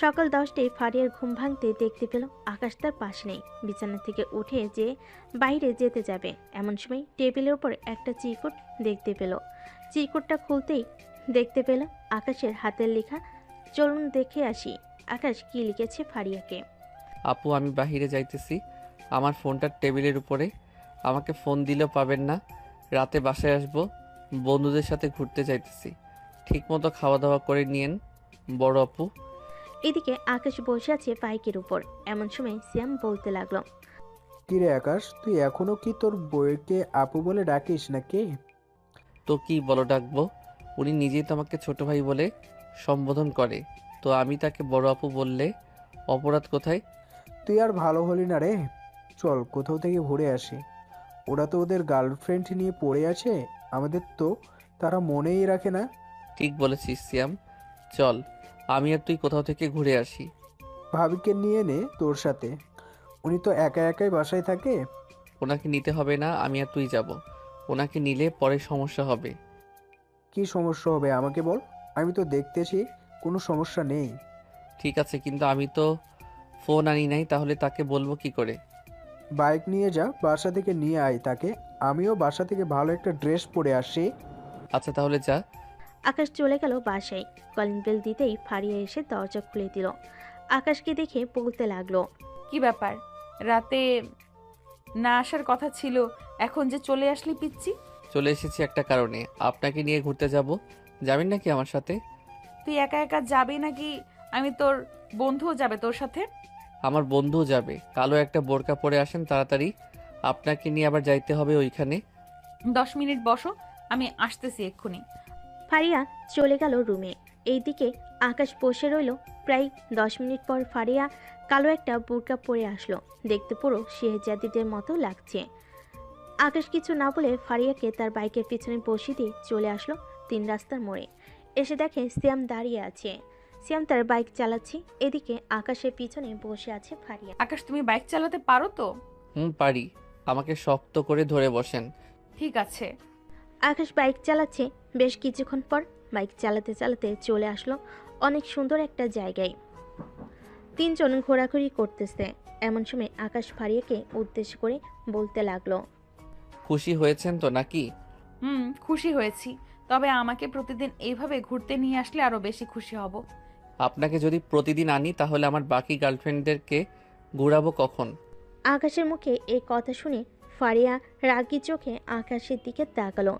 সকাল 10টায় ফারিয়ার ঘুম ভাঙতে দেখতে পেল আকাশ তার পাশে নেই। বিছানা থেকে উঠে যে বাইরে যেতে যাবে এমন সময় টেবিলের উপর একটা চিরকুট দেখতে পেল। চিরকুটটা খুলতেই দেখতে পেল আকাশের হাতের লেখা। চলুন দেখে আসি আকাশ কি লিখেছে ফারিয়াকে। আপু, আমি বাহিরে যাইতেছি, আমার ফোনটা টেবিলের উপরে, আমাকে ফোন দিলেও পাবেন না। রাতে বাসায় আসবো, বন্ধুদের সাথে ঘুরতে যাইতেছি, ঠিকমতো খাওয়া দাওয়া করে নিয়েন বড় আপু। এদিকে আকাশ বসে আছে বাইকের উপর। এমন সময় সিয়াম বলতে লাগলো, কিরে আকাশ, তুই এখনো কি তোর বউকে আপু বলে ডাকিস নাকি? তো কি বলো ডাকবো? উনি নিজেই তো আমাকে ছোট ভাই বলে সম্বোধন করে, তো আমি তাকে বড় আপু বললে অপরাধ কোথায়? তুই আর ভালো হলি না রে। চল কোথাও থেকে ঘুরে আসি। ওরা তো ওদের গার্লফ্রেন্ড নিয়ে পড়ে আছে, আমাদের তো তারা মনেই রাখে না। ঠিক বলেছিস সিয়াম, চল আমি আর তুই কোথাও থেকে ঘুরে আসি। ভাবিকে নিয়ে নে তোর সাথে, উনি তো একা একাই বাসায় থাকে। ওনাকে নিতে হবে না, আমি আর তুই যাব। ওনাকে নিলে পরে সমস্যা হবে। কি সমস্যা হবে আমাকে বল, আমি তো দেখতেছি কোনো সমস্যা নেই। ঠিক আছে, কিন্তু আমি তো ফোন আনি নাই, তাহলে তাকে বলবো কি করে? বাইক নিয়ে যা, বাসা থেকে নিয়ে আয় তাকে। আমিও বাসা থেকে ভালো একটা ড্রেস পরে আসি। আচ্ছা তাহলে যা। আকাশ চলে গেল বাসায়। কলিং বেল দিতেই ফারিয়া এসে দরজা খুলে দিল। আকাশকে দেখে বলতে লাগলো, কি ব্যাপার, রাতে না আসার কথা ছিল, এখন যে চলে আসলি পিচ্চি? চলে এসেছি একটা কারণে, আপনাকে নিয়ে ঘুরতে যাব, যাবেন নাকি আমার সাথে? তুই একা একা যাবি নাকি আমি তোর বন্ধুও যাবে তোর সাথে? আমার বন্ধুও যাবে। কালো একটা বোরকা পরে আসেন তাড়াতাড়ি, আপনাকে নিয়ে আবার যাইতে হবে ওইখানে। 10 মিনিট বসো, আমি আসতেছি এক্ষুনি। ফারিয়া চলে গেল রুমে। এইদিকে আকাশ বসে রইল। প্রায় 10 মিনিট পর ফারিয়া কালো একটা বোরকা পরে আসলো। দেখতে পুরো শেহজাদিদের মতো লাগছে। আকাশ কিছু না বলে ফারিয়াকে তার বাইকের পিছনে বসিয়ে দিয়ে চলে আসলো 3 রাস্তার মোড়ে। এসে দেখে সিয়াম দাঁড়িয়ে আছে। সিয়াম তার বাইক চালাচ্ছে। এদিকে আকাশের পিছনে বসে আছে ফারিয়া। আকাশ, তুমি বাইক চালাতে পারো তো? পারি, আমাকে শক্ত করে ধরে বসেন। ঠিক আছে। আকাশ বাইক চালাচ্ছে। বেশ কিছুক্ষণ পর বাইক চালাতে চালাতে চলে আসলো অনেক সুন্দর একটা জায়গায়। 3 জন ঘোরাঘুরি করতেছে। এমন সময় আকাশ ফারিয়াকে উদ্দেশ্য করে বলতে লাগলো, খুশি হয়েছেন তো নাকি? খুশি হয়েছি, তবে আমাকে প্রতিদিন এইভাবে ঘুরতে নিয়ে আসলে আরো বেশি খুশি হব। আপনাকে যদি প্রতিদিন আনি তাহলে আমার বাকি গার্লফ্রেন্ডদেরকে ঘুরাবো কখন? আকাশের মুখে এই কথা শুনে ফারিয়া রাগী চোখে আকাশের দিকে তাকালো।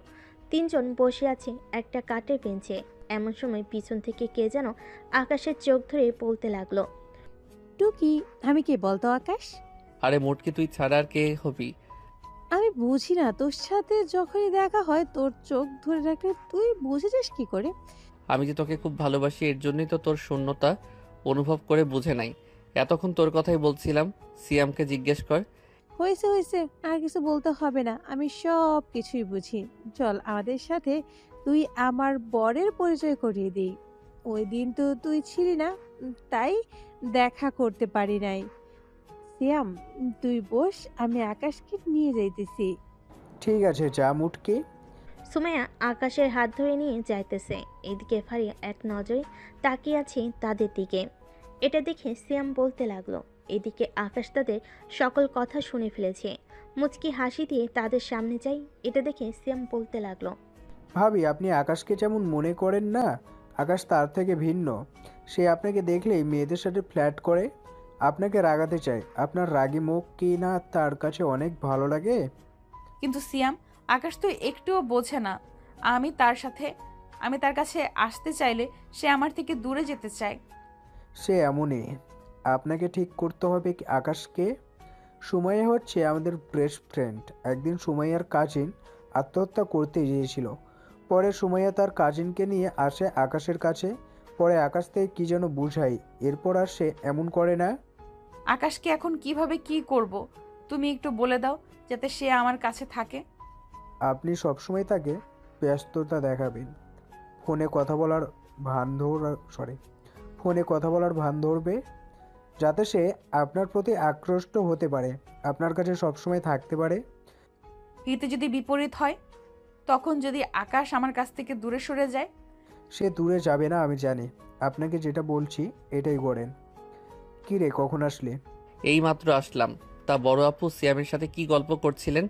তিনজন বসে আছে একটা কাঠের বেঞ্চে। এমন সময় পিছন থেকে কে যেন আকাশের চোখ ধরে বলতে লাগলো, টুকি, আমি কে বলতো আকাশ? আরে মোটকে তুই ছাড়া আর কে হবি? আমি বুঝি না, তোর সাথে যখনই দেখা হয় তোর চোখ ধরে রাখলে তুই বুঝে যাস কি করে? আমি যে তোকে খুব ভালোবাসি এর জন্যই তো তোর শূন্যতা অনুভব করে বুঝে নাই। এতক্ষণ তোর কথাই বলছিলাম। সিয়ামকে জিজ্ঞেস কর। হয়েছে হয়েছে, আর কিছু বলতে হবে না, আমি সব কিছুই বুঝি। চল আমাদের সাথে তুই আমার বরের পরিচয় করিয়ে দিই। ওই দিন তো তুই ছিলি না, তাই দেখা করতে পারি নাই। সিয়াম, তুই বস, আমি আকাশকে নিয়ে যাইতেছি। ঠিক আছে, যা মুটকি। সুমাইয়া আকাশের হাত ধরে নিয়ে যাইতেছে। এদিকে ফারিয়া এক নজরে তাকিয়ে আছে তাদের দিকে। এটা দেখে সিয়াম বলতে লাগলো। এদিকে আকাশ তাদের সকল কথা শুনে ফেলেছে। মুচকি হাসি দিয়ে তাদের সামনে যাই। এটা দেখে সিয়াম বলতে লাগলো, ভাবি, আপনি আকাশকে যেমন মনে করেন না, আকাশ তার থেকে ভিন্ন। সে আপনাকে দেখলেই মেয়েদের সাথে ফ্ল্যাট করে, আপনাকে রাগাতে চায়। আপনার রাগী মুখ কি না তার কাছে অনেক ভালো লাগে? কিন্তু সিয়াম, আকাশ তো একটুও বোঝে না। আমি তার কাছে আসতে চাইলে সে আমার থেকে দূরে যেতে চায়। সে এমনই। আপনাকে ঠিক করতে হবে আকাশকে। সুমাইয়া হচ্ছে আমাদের বেস্ট ফ্রেন্ড। একদিন সুমাইয়ার কাজিন আত্মহত্যা করতে গিয়েছিল। পরে সুমাইয়া তার কাজিনকে নিয়ে আসে আকাশের কাছে। পরে আকাশ থেকে কী যেন বুঝাই, এরপর আর সে এমন করে না। আকাশকে এখন কিভাবে কি করব তুমি একটু বলে দাও, যাতে সে আমার কাছে থাকে। আপনি সবসময় তাকে ব্যস্ততা দেখাবেন। ফোনে কথা বলার ভান ধরবে, যাতে সে আপনার প্রতি আকৃষ্ট হতে পারে, আপনার কাছে সবসময় থাকতে পারে। এতে যদি বিপরীত হয়, তখন যদি আকাশ আমার কাছ থেকে দূরে সরে যায়? সে দূরে যাবে না, আমি জানি। আপনাকে যেটা বলছি এটাই করেন। কী রে, কখন আসলে? এই মাত্র আসলাম। তা বড় আপু সিয়ামের সাথে কি গল্প করছিলেন?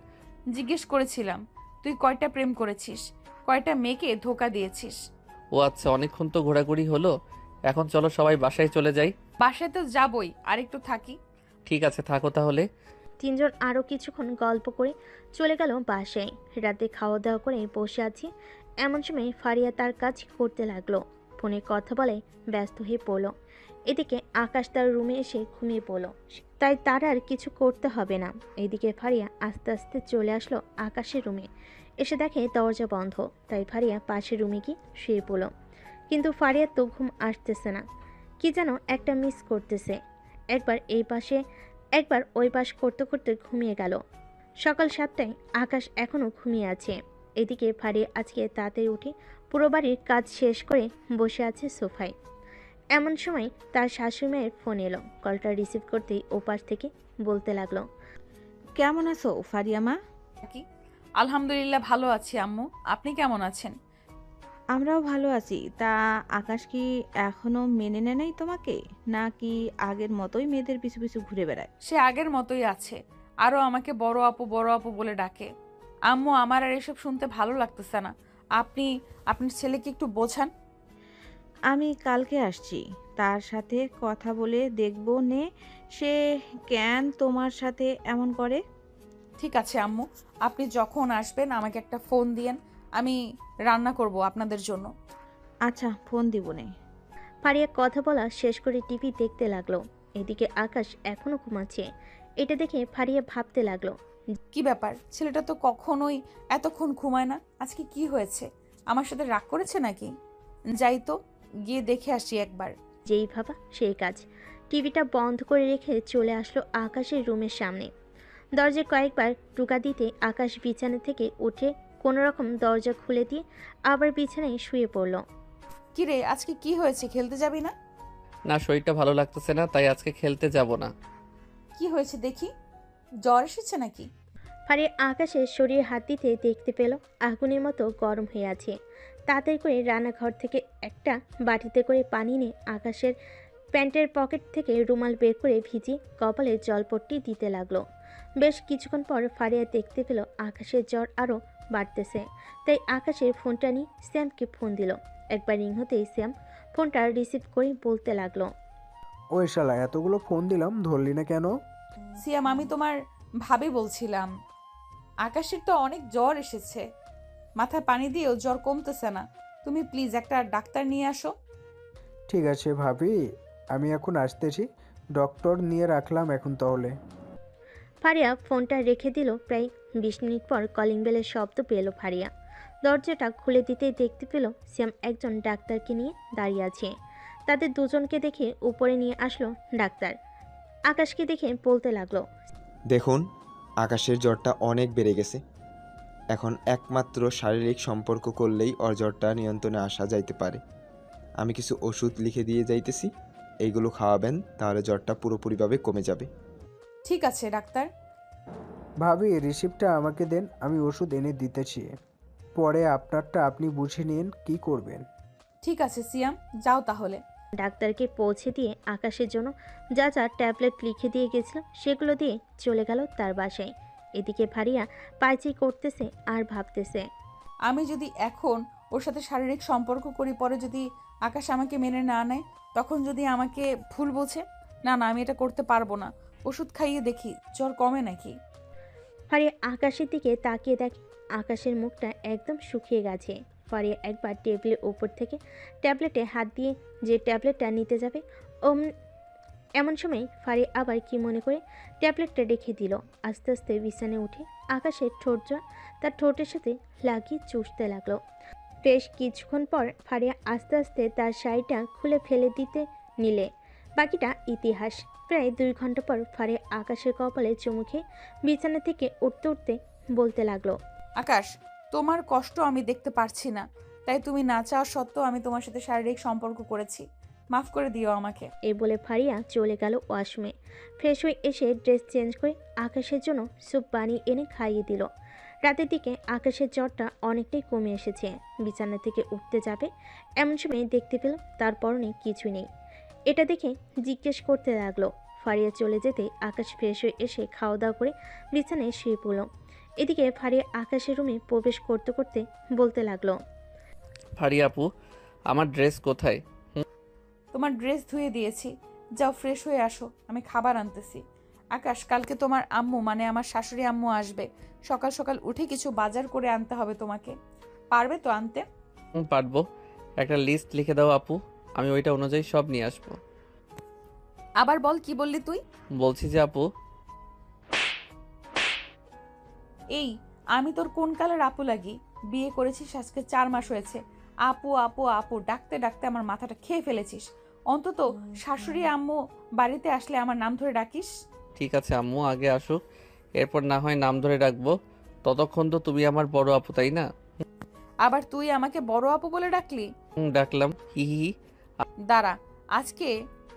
জিজ্ঞেস করেছিলাম তুই কয়টা প্রেম করেছিস, কয়টা মেয়েকে ধোকা দিয়েছিস। ও আচ্ছা, অনেকক্ষণ তো ঘোরাঘুরি হলো। এখন চলো সবাই বাসায় চলে যাই। বাসায় তো যাবই, আর একটু থাকি। ঠিক আছে, থাকো তাহলে। তিনজন আরও কিছুক্ষণ গল্প করে চলে গেল বাসায়। রাতে খাওয়া দাওয়া করে বসে আছি। এমন সময় ফারিয়া তার কাজ করতে লাগলো। ফোনে কথা বলে ব্যস্ত হয়ে পড়ল। এদিকে আকাশ তার রুমে এসে ঘুমিয়ে পড়ল। তাই তার আর কিছু করতে হবে না। এদিকে ফারিয়া আস্তে আস্তে চলে আসলো আকাশের রুমে। এসে দেখে দরজা বন্ধ। তাই ফারিয়া পাশের রুমে গিয়ে শুয়ে পড়ল। কিন্তু ফারিয়ার তো ঘুম আসতেছে না। কি যেন একটা মিস করতেছে। একবার এই পাশে একবার ওই পাশ করতে করতে ঘুমিয়ে গেল। সকাল 7টায় আকাশ এখনও ঘুমিয়ে আছে। এদিকে ফারিয়া আজকে তাড়াতাড়ি উঠে পুরো বাড়ির কাজ শেষ করে বসে আছে সোফায়। এমন সময় তার শাশুড়িমায়ের ফোন এলো। কলটা রিসিভ করতেই ওপাশ থেকে বলতে লাগলো, কেমন আছো ফারিয়া মা? কি? আলহামদুলিল্লাহ ভালো আছি আম্মু, আপনি কেমন আছেন? আমরাও ভালো আছি। তা আকাশ কি এখনো মেনে নেয় নাই তোমাকে, নাকি আগের মতোই মেয়েদের পিছু পিছু ঘুরে বেড়ায়? সে আগের মতোই আছে, আরও আমাকে বড় আপু বলে ডাকে। আম্মু, আমার আর এসব শুনতে ভালো লাগতেছে না। আপনি আপনার ছেলেকে একটু বোঝান। আমি কালকে আসছি, তার সাথে কথা বলে দেখব নে সে কেন তোমার সাথে এমন করে। ঠিক আছে আম্মু, আপনি যখন আসবেন আমাকে একটা ফোন দিয়েন, আমি রান্না করব আপনাদের জন্য। আচ্ছা, ফোন দিব নে। ফারিয়া কথা বলা শেষ করে টিভি দেখতে লাগলো। এদিকে আকাশ এখনো ঘুমাচ্ছে। এটা দেখে ফারিয়া ভাবতে লাগলো, কি ব্যাপার, ছেলেটা তো কখনোই এতক্ষণ ঘুমায় না, আজকে কি হয়েছে? আমার সাথে রাগ করেছে নাকি? যাই তো, গিয়ে দেখে আসি একবার। যেই ভাবা সেই কাজ। টিভিটা বন্ধ করে রেখে চলে আসলো আকাশের রুমের সামনে। দরজায় কয়েকবার টোকা দিতে আকাশ বিছানা থেকে উঠে কোনো রকম দরজা খুলে দিয়ে আবার বিছানায় শুয়ে পড়ল। কি রে, আজকে কি হয়েছে, খেলতে যাবি না? না, শরীরটা ভালো লাগতেছে না, তাই আজকে খেলতে যাব না। কি হয়েছে দেখি, জ্বর এসেছে নাকি? ফারিয়া আকাশের শরীরে হাত দিতে দেখতে পেল আগুনের মতো গরম হয়ে আছে। তাড়াতাড়ি করে রান্নাঘর থেকে একটা বাটিতে করে পানি নিয়ে আকাশের প্যান্টের পকেট থেকে রুমাল বের করে ভিজিয়ে কপালে জলপট্টি দিতে লাগলো। বেশ কিছুক্ষণ পর ফারিয়া দেখতে পেল আকাশের জ্বর আরও বাড়তেছে। তাই আকাশের ফোনটা নিয়ে শ্যামকে ফোন দিল। একবার রিং হতেই শ্যাম ফোনটা রিসিভ করে বলতে লাগলো, ওই শালা, এতগুলো ফোন দিলাম, ধরলি না কেন? সিয়াম, আমি তোমার ভাবি বলছিলাম। আকাশের তো অনেক জ্বর এসেছে, মাথায় পানি দিয়েও জ্বর কমতেছে না। তুমি প্লিজ একটা ডাক্তার নিয়ে আসো। ঠিক আছে ভাবি, আমি এখন আসতেছি। ডক্টর নিয়ে রাখলাম এখন তাহলে। ফারিয়া ফোনটা রেখে দিল। প্রায় 20 মিনিট পর কলিং বেলের শব্দ পেল ফারিয়া। দরজাটা খুলে দিতেই দেখতে পেল সিয়াম একজন ডাক্তারকে নিয়ে দাঁড়িয়ে আছে। তাদের দুজনকে দেখে উপরে নিয়ে আসলো ডাক্তার। আকাশকে দেখে বলতে লাগলো, দেখুন, আকাশের জ্বরটা অনেক বেড়ে গেছে। এখন একমাত্র শারীরিক সম্পর্ক করলেই ওর জ্বরটা নিয়ন্ত্রণে আসা যাইতে পারে। আমি কিছু ওষুধ লিখে দিয়ে যাইতেছি, এইগুলো খাওয়াবেন, তাহলে জ্বরটা পুরোপুরিভাবে কমে যাবে। ঠিক আছে ডাক্তার। ভাবি রিসিপ্টটা আমাকে দেন, আমি ওষুধ এনে দিতেছি। পরে আপনারটা আপনি বুঝে নিন কি করবেন। ঠিক আছে সিয়াম, যাও তাহলে। ডাক্তারকে পৌঁছে দিয়ে আকাশের জন্য যা যা ট্যাবলেট লিখে দিয়ে গেছিল সেগুলো দিয়ে চলে গেল তার বাসায়। এদিকে ফারিয়া পায়চি করতেছে আর ভাবতেছে, আমি যদি এখন ওর সাথে শারীরিক সম্পর্ক করি, পরে যদি আকাশ আমাকে মেনে না নেয়, তখন যদি আমাকে ভুল বোঝে, না না আমি এটা করতে পারবো না। ওষুধ খাইয়ে দেখি জ্বর কমে নাকি। ফারিয়া আকাশের দিকে তাকিয়ে দেখে আকাশের মুখটা একদম শুকিয়ে গেছে। ফারিয়া একবার টেবিলের উপর থেকে ট্যাবলেটে হাত দিয়ে যে ট্যাবলেটটা নিতে যাবে, এমন সময় ফারিয়া আবার কি মনে করে ট্যাবলেটটা রেখে দিল। আস্তে আস্তে বিছানায় উঠে আকাশের ঠোঁট তার ঠোঁটের সাথে লাগিয়ে চুষতে লাগলো। বেশ কিছুক্ষণ পর ফারিয়া আস্তে আস্তে তার শাড়িটা খুলে ফেলে দিতে নিলে বাকিটা ইতিহাস। প্রায় 2 ঘন্টা পর ফারিয়া আকাশের কপালে চুমু খেয়ে বিছানা থেকে উঠতে উঠতে বলতে লাগলো, আকাশ, তোমার কষ্ট আমি দেখতে পারছি না, তাই তুমি না চাওয়া সত্ত্বেও আমি তোমার সাথে শারীরিক সম্পর্ক করেছি, মাফ করে দিও আমাকে। এই বলে ফারিয়া চলে গেল ওয়াশরুমে। ফ্রেশ হয়ে এসে ড্রেস চেঞ্জ করে আকাশের জন্য স্যুপ বানিয়ে এনে খাইয়ে দিল। রাতের দিকে আকাশের জ্বরটা অনেকটাই কমে এসেছে। বিছানা থেকে উঠতে যাবে এমন সময় দেখতে পেল তার পরনে কিছু নেই। এটা দেখে জিজ্ঞেস করতে লাগলো। ফারিয়া চলে যেতে আকাশ ফ্রেশ হয়ে এসে খাওয়া দাওয়া করে বিছানায় শুয়ে পড়ল। এদিকে ফারিয়া আকাশের রুমে প্রবেশ করতে করতে বলতে লাগলো, ফারিয়া আপু, আমার ড্রেস কোথায়? তোমার ড্রেস ধুয়ে দিয়েছি, যাও ফ্রেশ হয়ে আসো, আমি খাবার আনতেছি। আকাশ, কালকে তোমার আম্মু মানে আমার শাশুড়ি আম্মু আসবে। সকাল সকাল উঠে কিছু বাজার করে আনতে হবে তোমাকে, পারবে তো আনতে? পারবো। একটা লিস্ট লিখে দাও আপু, আমি ওইটা অনুযায়ী সব নিয়ে আসবো। আবার বল, কি বললি তুই? বলছি যে আপু। এই, আমি তোর কোন কালের আপু লাগি? বিয়ে করেছিস আজকে 4 মাস হয়েছে, আপু আপু আপু ডাকতে ডাকতে আমার মাথাটা খেয়ে ফেলেছিস। অন্তত শাশুড়ি আম্মু বাড়িতে আসলে আমার নাম ধরে ডাকিস। ঠিক আছে আম্মু আগে আসুক, এরপর না হয় নাম ধরে ডাকবো। ততক্ষণ তো তুমি আমার বড় আপু, তাই না? আবার তুই আমাকে বড় আপু বলে ডাকলি? ডাকলাম, হি হি হি। দাঁড়া, আজকে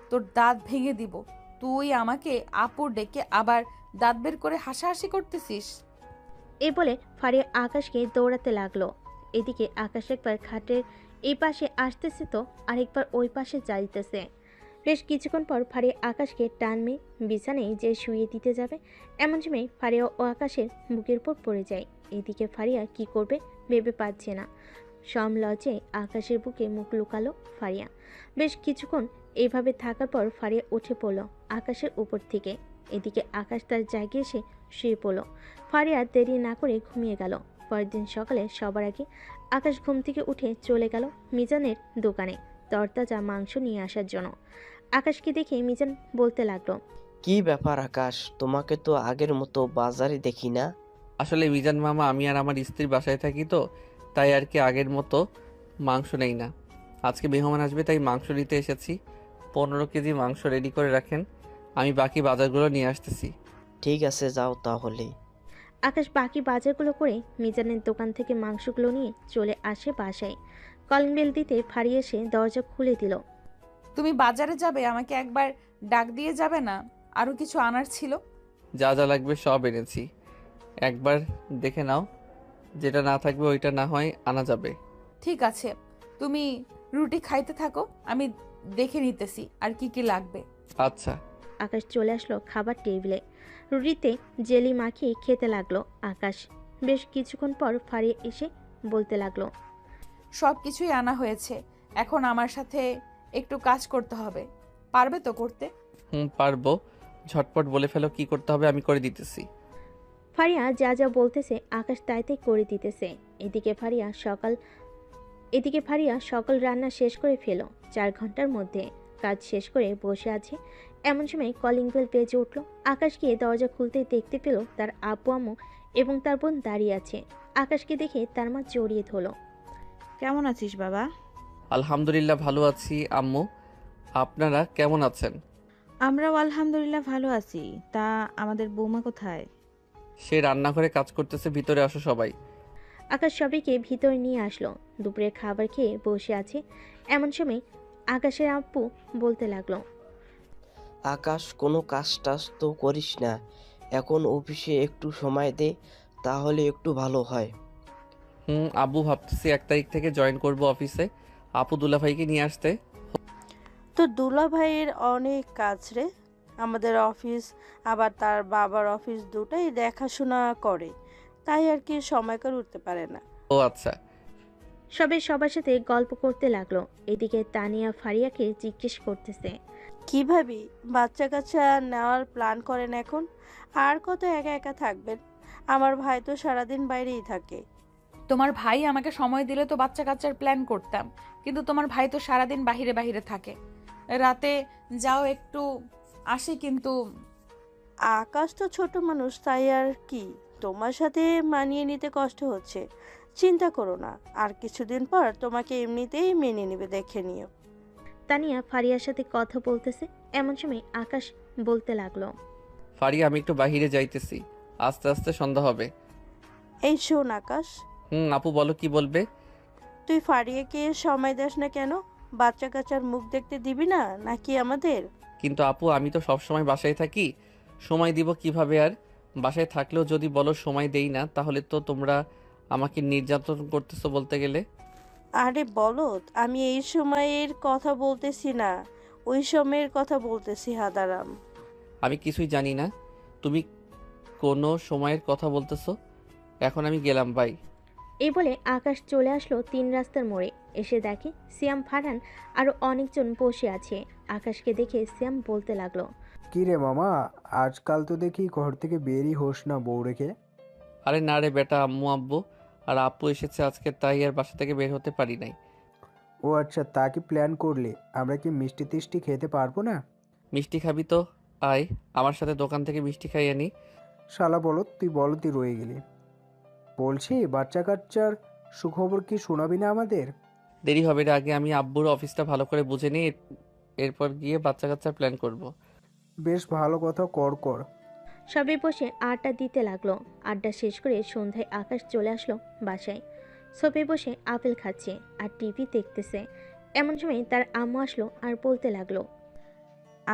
তোর দাঁত ভেঙে দিব। তুই আমাকে আপু ডেকে আবার দাঁত বের করে হাসাহাসি করতেছিস। এই বলে ফারিয়া আকাশকে দৌড়াতে লাগলো। এদিকে আকাশ একবার খাটের এই পাশে আসতেছে তো আরেকবার ওই পাশে যাইতেছে। বেশ কিছুক্ষণ পর ফারিয়া আকাশকে টানমে বিছানায় যে শুয়ে দিতে যাবে এমন সময় ফারিয়া ও আকাশের বুকের উপর পড়ে যায়। এদিকে ফারিয়া কি করবে ভেবে পাচ্ছে না। লজ্জে আকাশের বুকে মুখ লুকালো ফারিয়া। বেশ কিছুক্ষণ এইভাবে থাকার পর ফারিয়া উঠে পড়ল আকাশের উপর থেকে। এদিকে আকাশ তার জায়গায় এসে শুয়ে পড়ল। ফারিয়া দেরি না করে ঘুমিয়ে গেল। পরের দিন সকালে সবার আগে আকাশ ঘুম থেকে উঠে চলে গেল মিজানের দোকানে তরতাজা মাংস নিয়ে আসার জন্য। আকাশকে দেখে মিজান বলতে লাগলো, কি ব্যাপার আকাশ, তোমাকে তো আগের মতো বাজারে দেখি না। আসলে মিজান মামা, আমি আর আমার স্ত্রীর বাসায় থাকি তো, তাই আর কি আগের মতো মাংস নেই না। আজকে মেহমান আসবে তাই মাংস নিতে এসেছি। 15 কেজি মাংস রেডি করে রাখেন, আমি বাকি বাজারগুলো নিয়ে আসতেছি। ঠিক আছে, যাও তাহলে। আকাশ বাকি বাজারগুলো করে মিজানের দোকান থেকে মাংসগুলো নিয়ে চলে আসে বাসায়। কলিং বেল দিতে ফারিয়া এসে দরজা খুলে দিল। তুমি বাজারে যাবে, আমাকে একবার ডাক দিয়ে যাবে না? আরো কিছু আনার ছিল। যা যা লাগবে সব এনেছি, একবার দেখে নাও। যেটা না থাকবে ওইটা না হয় আনা যাবে। ঠিক আছে, তুমি রুটি খাইতে থাকো, আমি দেখে নিতেছি আর কি কি লাগবে। আচ্ছা। আকাশ চলে আসলো খাবার টেবিলে। রুটিতে জেলি মাখিয়ে খেতে লাগলো আকাশ। বেশ কিছুক্ষণ পর ফারিয়া এসে বলতে লাগলো, সব কিছুই আনা হয়েছে, এখন আমার সাথে একটু কাজ করতে হবে, পারবে তো করতে? পারবো। ঝটপট বলে ফেলো কি করতে হবে, আমি করে দিতেছি। ফারিয়া যা যা বলতেছে আকাশ তাই তাই করে দিতেছে। এদিকে ফারিয়া সকাল রান্না শেষ করে ফেলো 4 ঘন্টার মধ্যে। কাজ শেষ করে বসে আছে, এমন সময় কলিং বেল বেজে উঠল। আকাশ গিয়ে দরজা খুলতেই দেখতে পেল তার আব্বু আম্মু এবং তার বোন দাঁড়িয়ে আছে। আকাশকে দেখে তার মা জড়িয়ে ধরল। কেমন আছিস বাবা? আলহামদুলিল্লাহ ভালো আছি আম্মু, আপনারা কেমন আছেন? আমরাও আলহামদুলিল্লাহ ভালো আছি। তা আমাদের বৌমা কোথায়? সে রান্নাঘরে কাজ করতেছে, ভিতরে আসো সবাই। আকাশ সবাইকে ভিতরে নিয়ে আসলো। দুপুরে খাবার খেয়ে বসে আছে, এমন সময় আকাশের আব্বু বলতে লাগলো, আকাশ কোনো কাজ টাজ তো করিস না, এখন অফিসে একটু সময় দে, তাহলে একটু ভালো হয়। আব্বু ভাবতেছি 1 তারিখ থেকে জয়েন করব অফিসে, আপু দুলাভাইকে নিয়ে আসতে। তো দুলা ভাইয়ের অনেক কাজ রে, আমাদের অফিস আবার তার বাবার অফিস দুটাই দেখাশোনা করে, তাই আর কি সময় করে উঠতে পারে না। ও আচ্ছা। সবাই সবার সাথে গল্প করতে লাগলো। এদিকে তানিয়া ফারিয়াকে জিজ্ঞেস করতেছে, কি ভাবি, বাচ্চা কাচ্চা নেওয়ার প্ল্যান করেন এখন? আর কত একা একা থাকবেন? আমার ভাই তো সারাদিন বাইরেই থাকে। তোমার ভাই আমাকে সময় দিলে তো বাচ্চা কাচ্চার প্ল্যান করতাম, কিন্তু তোমার ভাই তো সারাদিন বাহিরে বাহিরে থাকে। রাতে যাও একটু আসি, কিন্তু আকাশ তো ছোট মানুষ, তাই আর কি, তোমার সাথে মানিয়ে নিতে কষ্ট হচ্ছে। চিন্তা করো না, আর কিছুদিন পর তোমাকে এমনিতেই মেনে নেবে, দেখে নিও। তানিয়া ফারিয়ার সাথে কথা বলতেছে, এমন সময় আকাশ বলতে লাগলো, ফারিয়া আমি একটু বাহিরে যাইতেছি, আস্তে আস্তে সন্ধ্যা হবে। এই শোন আকাশ। আপু বলো কি বলবে? তুই ফারিয়াকে সময় দাস না কেন? বাচ্চা কাচ্চার মুখ দেখতে দিবি না নাকি আমাদের? কিন্তু আপু আমি তো সব সময় বাসায় থাকি, সময় দিব কিভাবে? আর বাসায় থাকলেও যদি বলো সময় দেই না, তাহলে তো তোমরা আমাকে নির্যাতন করতেছো বলতে গেলে। আরে বলত, আমি এই সময়ের কথা বলতেছি না, ওই সময়ের কথা বলতেছি হাদারাম। আমি কিছুই জানি না, তুমি কোনো সময়ের কথা বলতেছো। এখন আমি গেলাম, বাই। এই বলে আকাশ চলে আসলো 3 রাস্তার মোড়ে। এসে দেখে সিয়াম, ফারহান আরো অনেকজন বসে আছে। আকাশকে দেখে সিয়াম বলতে লাগলো, কি রে মামা, আজকাল তো দেখি ঘর থেকে বেরই হোস না বউ রেখে। আরে না রে বেটা, আম্মু আব্বু আর আপু এসেছে আজকে, তাই আর বাসা থেকে বের হতে পারি নাই। ও আচ্ছা, তা কি প্ল্যান করলে? আমরা কি মিষ্টি টিষ্টি খেতে পারবো না? মিষ্টি খাবি তো আয়, আমার সাথে দোকান থেকে মিষ্টি খাই আনি। শালা বলত, তুই বলতি রয়ে গেলি। বলছি, বাচ্চা কাচ্চার সুখবর কি শোনাবি না আমাদের? দেরি হবে রে, আগে আমি আব্বুর অফিসটা ভালো করে বুঝে নিই, এরপর গিয়ে বাচ্চা কাচ্চার প্ল্যান করব। বেশ ভালো কথা, কর কর। সবাই বসে আড্ডা দিতে লাগলো। আড্ডা শেষ করে সন্ধ্যায় আকাশ চলে আসলো বাসায়। সোফে বসে আপেল খাচ্ছে আর টিভি দেখতেছে। এমন সময় তার আম্মু আসলো আর বলতে লাগলো,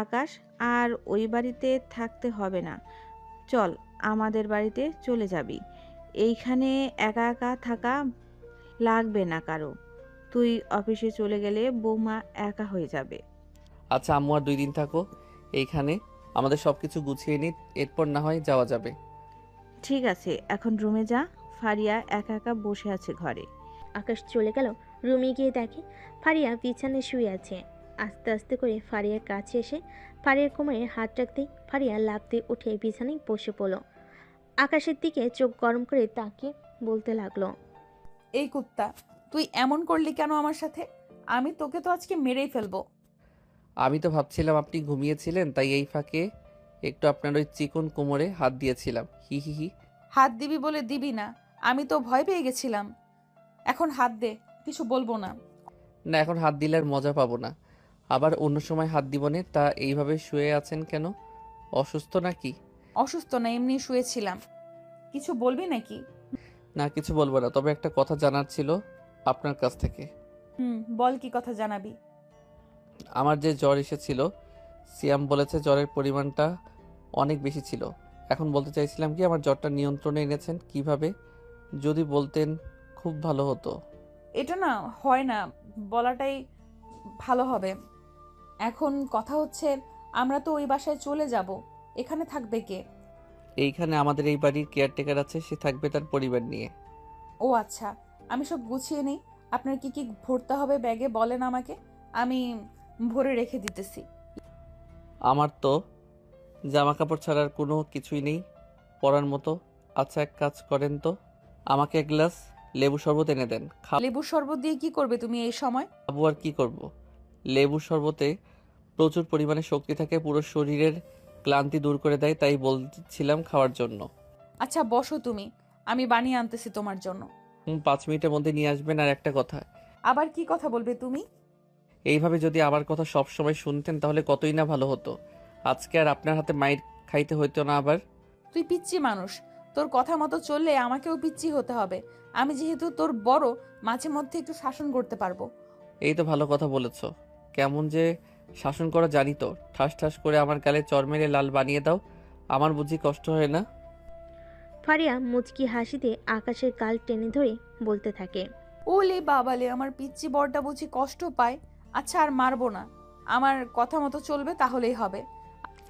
আকাশ আর ওই বাড়িতে থাকতে হবে না, চল আমাদের বাড়িতে চলে যাবি। এইখানে একা একা থাকা লাগবে না কারো। তুই অফিসে চলে গেলে বৌমা একা হয়ে যাবে। আচ্ছা আম্মু, আর 2 দিন থাকো এইখানে, আমাদের সবকিছু গুছিয়ে নিই, এরপর না হয় যাওয়া যাবে। ঠিক আছে, এখন রুমে যা, ফারিয়া একা একা বসে আছে ঘরে। আকাশ চলে গেল রুমে। গিয়ে দেখে ফারিয়া বিছানায় শুয়ে আছে। আস্তে আস্তে করে ফারিয়ার কাছে এসে ফারিয়ার কোমরে হাত রাখতেই ফারিয়া লাফ দিয়ে উঠে বিছানায় বসে পড়ল। আকাশের দিকে চোখ গরম করে তাকিয়ে বলতে লাগলো, এই কুত্তা, তুই এমন করলি কেন আমার সাথে? আমি তোকে তো আজকে মেরেই ফেলবো। আমি তো ভাবছিলাম আপনি ঘুমিয়েছিলেন, তাই এই ফাঁকে একটু আপনার ওই চিকন কোমরে হাত দিয়েছিলাম, হি হি হি। হাত দিবি বলে দিবি না, আমি তো ভয় পেয়ে গেছিলাম। এখন হাত দে, কিছু বলবো না। না, এখন হাত দিলে আর মজা পাবো না, আবার অন্য সময় হাত দিব না। তা এইভাবে শুয়ে আছেন কেন, অসুস্থ নাকি? অসুস্থ না, এমনি শুয়েছিলাম। কিছু বলবি নাকি? না কিছু বলবো না, তবে একটা কথা জানার ছিল আপনার কাছ থেকে। বল, কি কথা জানাবি? আমার যে জ্বর এসেছিল, সিয়াম বলেছে জ্বরের পরিমাণটা অনেক বেশি ছিল। এখন বলতে চাইছিলাম কি, আমার জ্বরটা নিয়ন্ত্রণে এনেছেন কিভাবে, যদি বলতেন খুব ভালো হতো। এটা না হয় না, বলাটাই ভালো হবে। এখন কথা হচ্ছে, আমরা তো ওই বাসায় চলে যাব, এখানে থাকবে কে? এইখানে আমাদের এই বাড়ির কেয়ারটেকার আছে, সে থাকবে তার পরিবার নিয়ে। ও আচ্ছা, আমি সব গুছিয়ে নিই। আপনার কি কি ভরতে হবে ব্যাগে বলেন আমাকে, আমি ভরে রেখে দিতেছি। আমার তো জামা কাপড় ছাড়ার কোনো কিছুই নেই পরার মতো। আচ্ছা এক কাজ করেন তো, আমাকে এক গ্লাস লেবু শরবত এনে দেন। লেবুর শরবত দিয়ে কি করবে তুমি এই সময়? খাবো আর কি করব। লেবুর শরবতে প্রচুর পরিমাণে শক্তি থাকে, পুরো শরীরের ক্লান্তি দূর করে দেয়, তাই বলছিলাম খাওয়ার জন্য। আচ্ছা বসো তুমি, আমি বানিয়ে আনতেছি তোমার জন্য। 5 মিনিটের মধ্যে নিয়ে আসবেন। আর একটা কথা, আবার কি কথা বলবে তুমি? এইভাবে যদি আমার কথা সব সময় শুনতেন তাহলে কতই না ভালো হতো। আজকে আর আপনার হাতে মাইর খাইতে হইতো না আবার। তুই পিচ্চি মানুষ, তোর কথা মতো চললে আমাকেও পিচ্চি হতে হবে। আমি যেহেতু তোর বড়, মাঝে মধ্যে একটু শাসন করতে পারবো। এই তো ভালো কথা বলেছো। কেমন যে শাসন করা জানি তো। ঠাস ঠাস করে আমার গালে চড় মেরে লাল বানিয়ে দাও। আমার বুঝি কষ্ট হয় না? ফারিয়া মুচকি হাসিতে আকাশের গাল টেনে ধরে বলতে থাকে, ওলে বাবালে, আমার পিচ্চি বড়টা বুঝি কষ্ট পায়। আচ্ছা আর মারবো না, আমার কথা মতো চলবে তাহলেই হবে।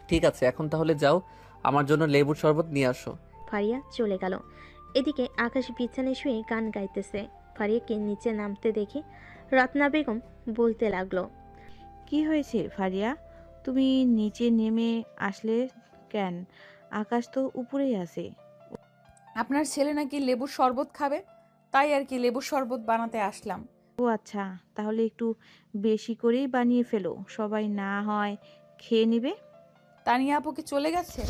ঠিক আছে, এখন তাহলে যাও, আমার জন্য লেবুর শরবত নিয়ে আসো। ফারিয়া চলে গেল। এদিকে আকাশ বিছানায় শুয়ে গান গাইতেছে। ফারিয়াকে নিচে নামতে দেখে রত্না বেগম বলতে লাগলো, কি হয়েছে ফারিয়া, তুমি নিচে নেমে আসলে কেন? আকাশ তো উপরেই আছে। আপনার ছেলে নাকি লেবুর শরবত খাবে, তাই আর কি লেবুর শরবত বানাতে আসলাম। ও আচ্ছা, তাহলে একটু বেশি করেই বানিয়ে ফেলো, সবাই না হয় খেয়ে নেবে। তানিয়া আপু কি চলে গেছে?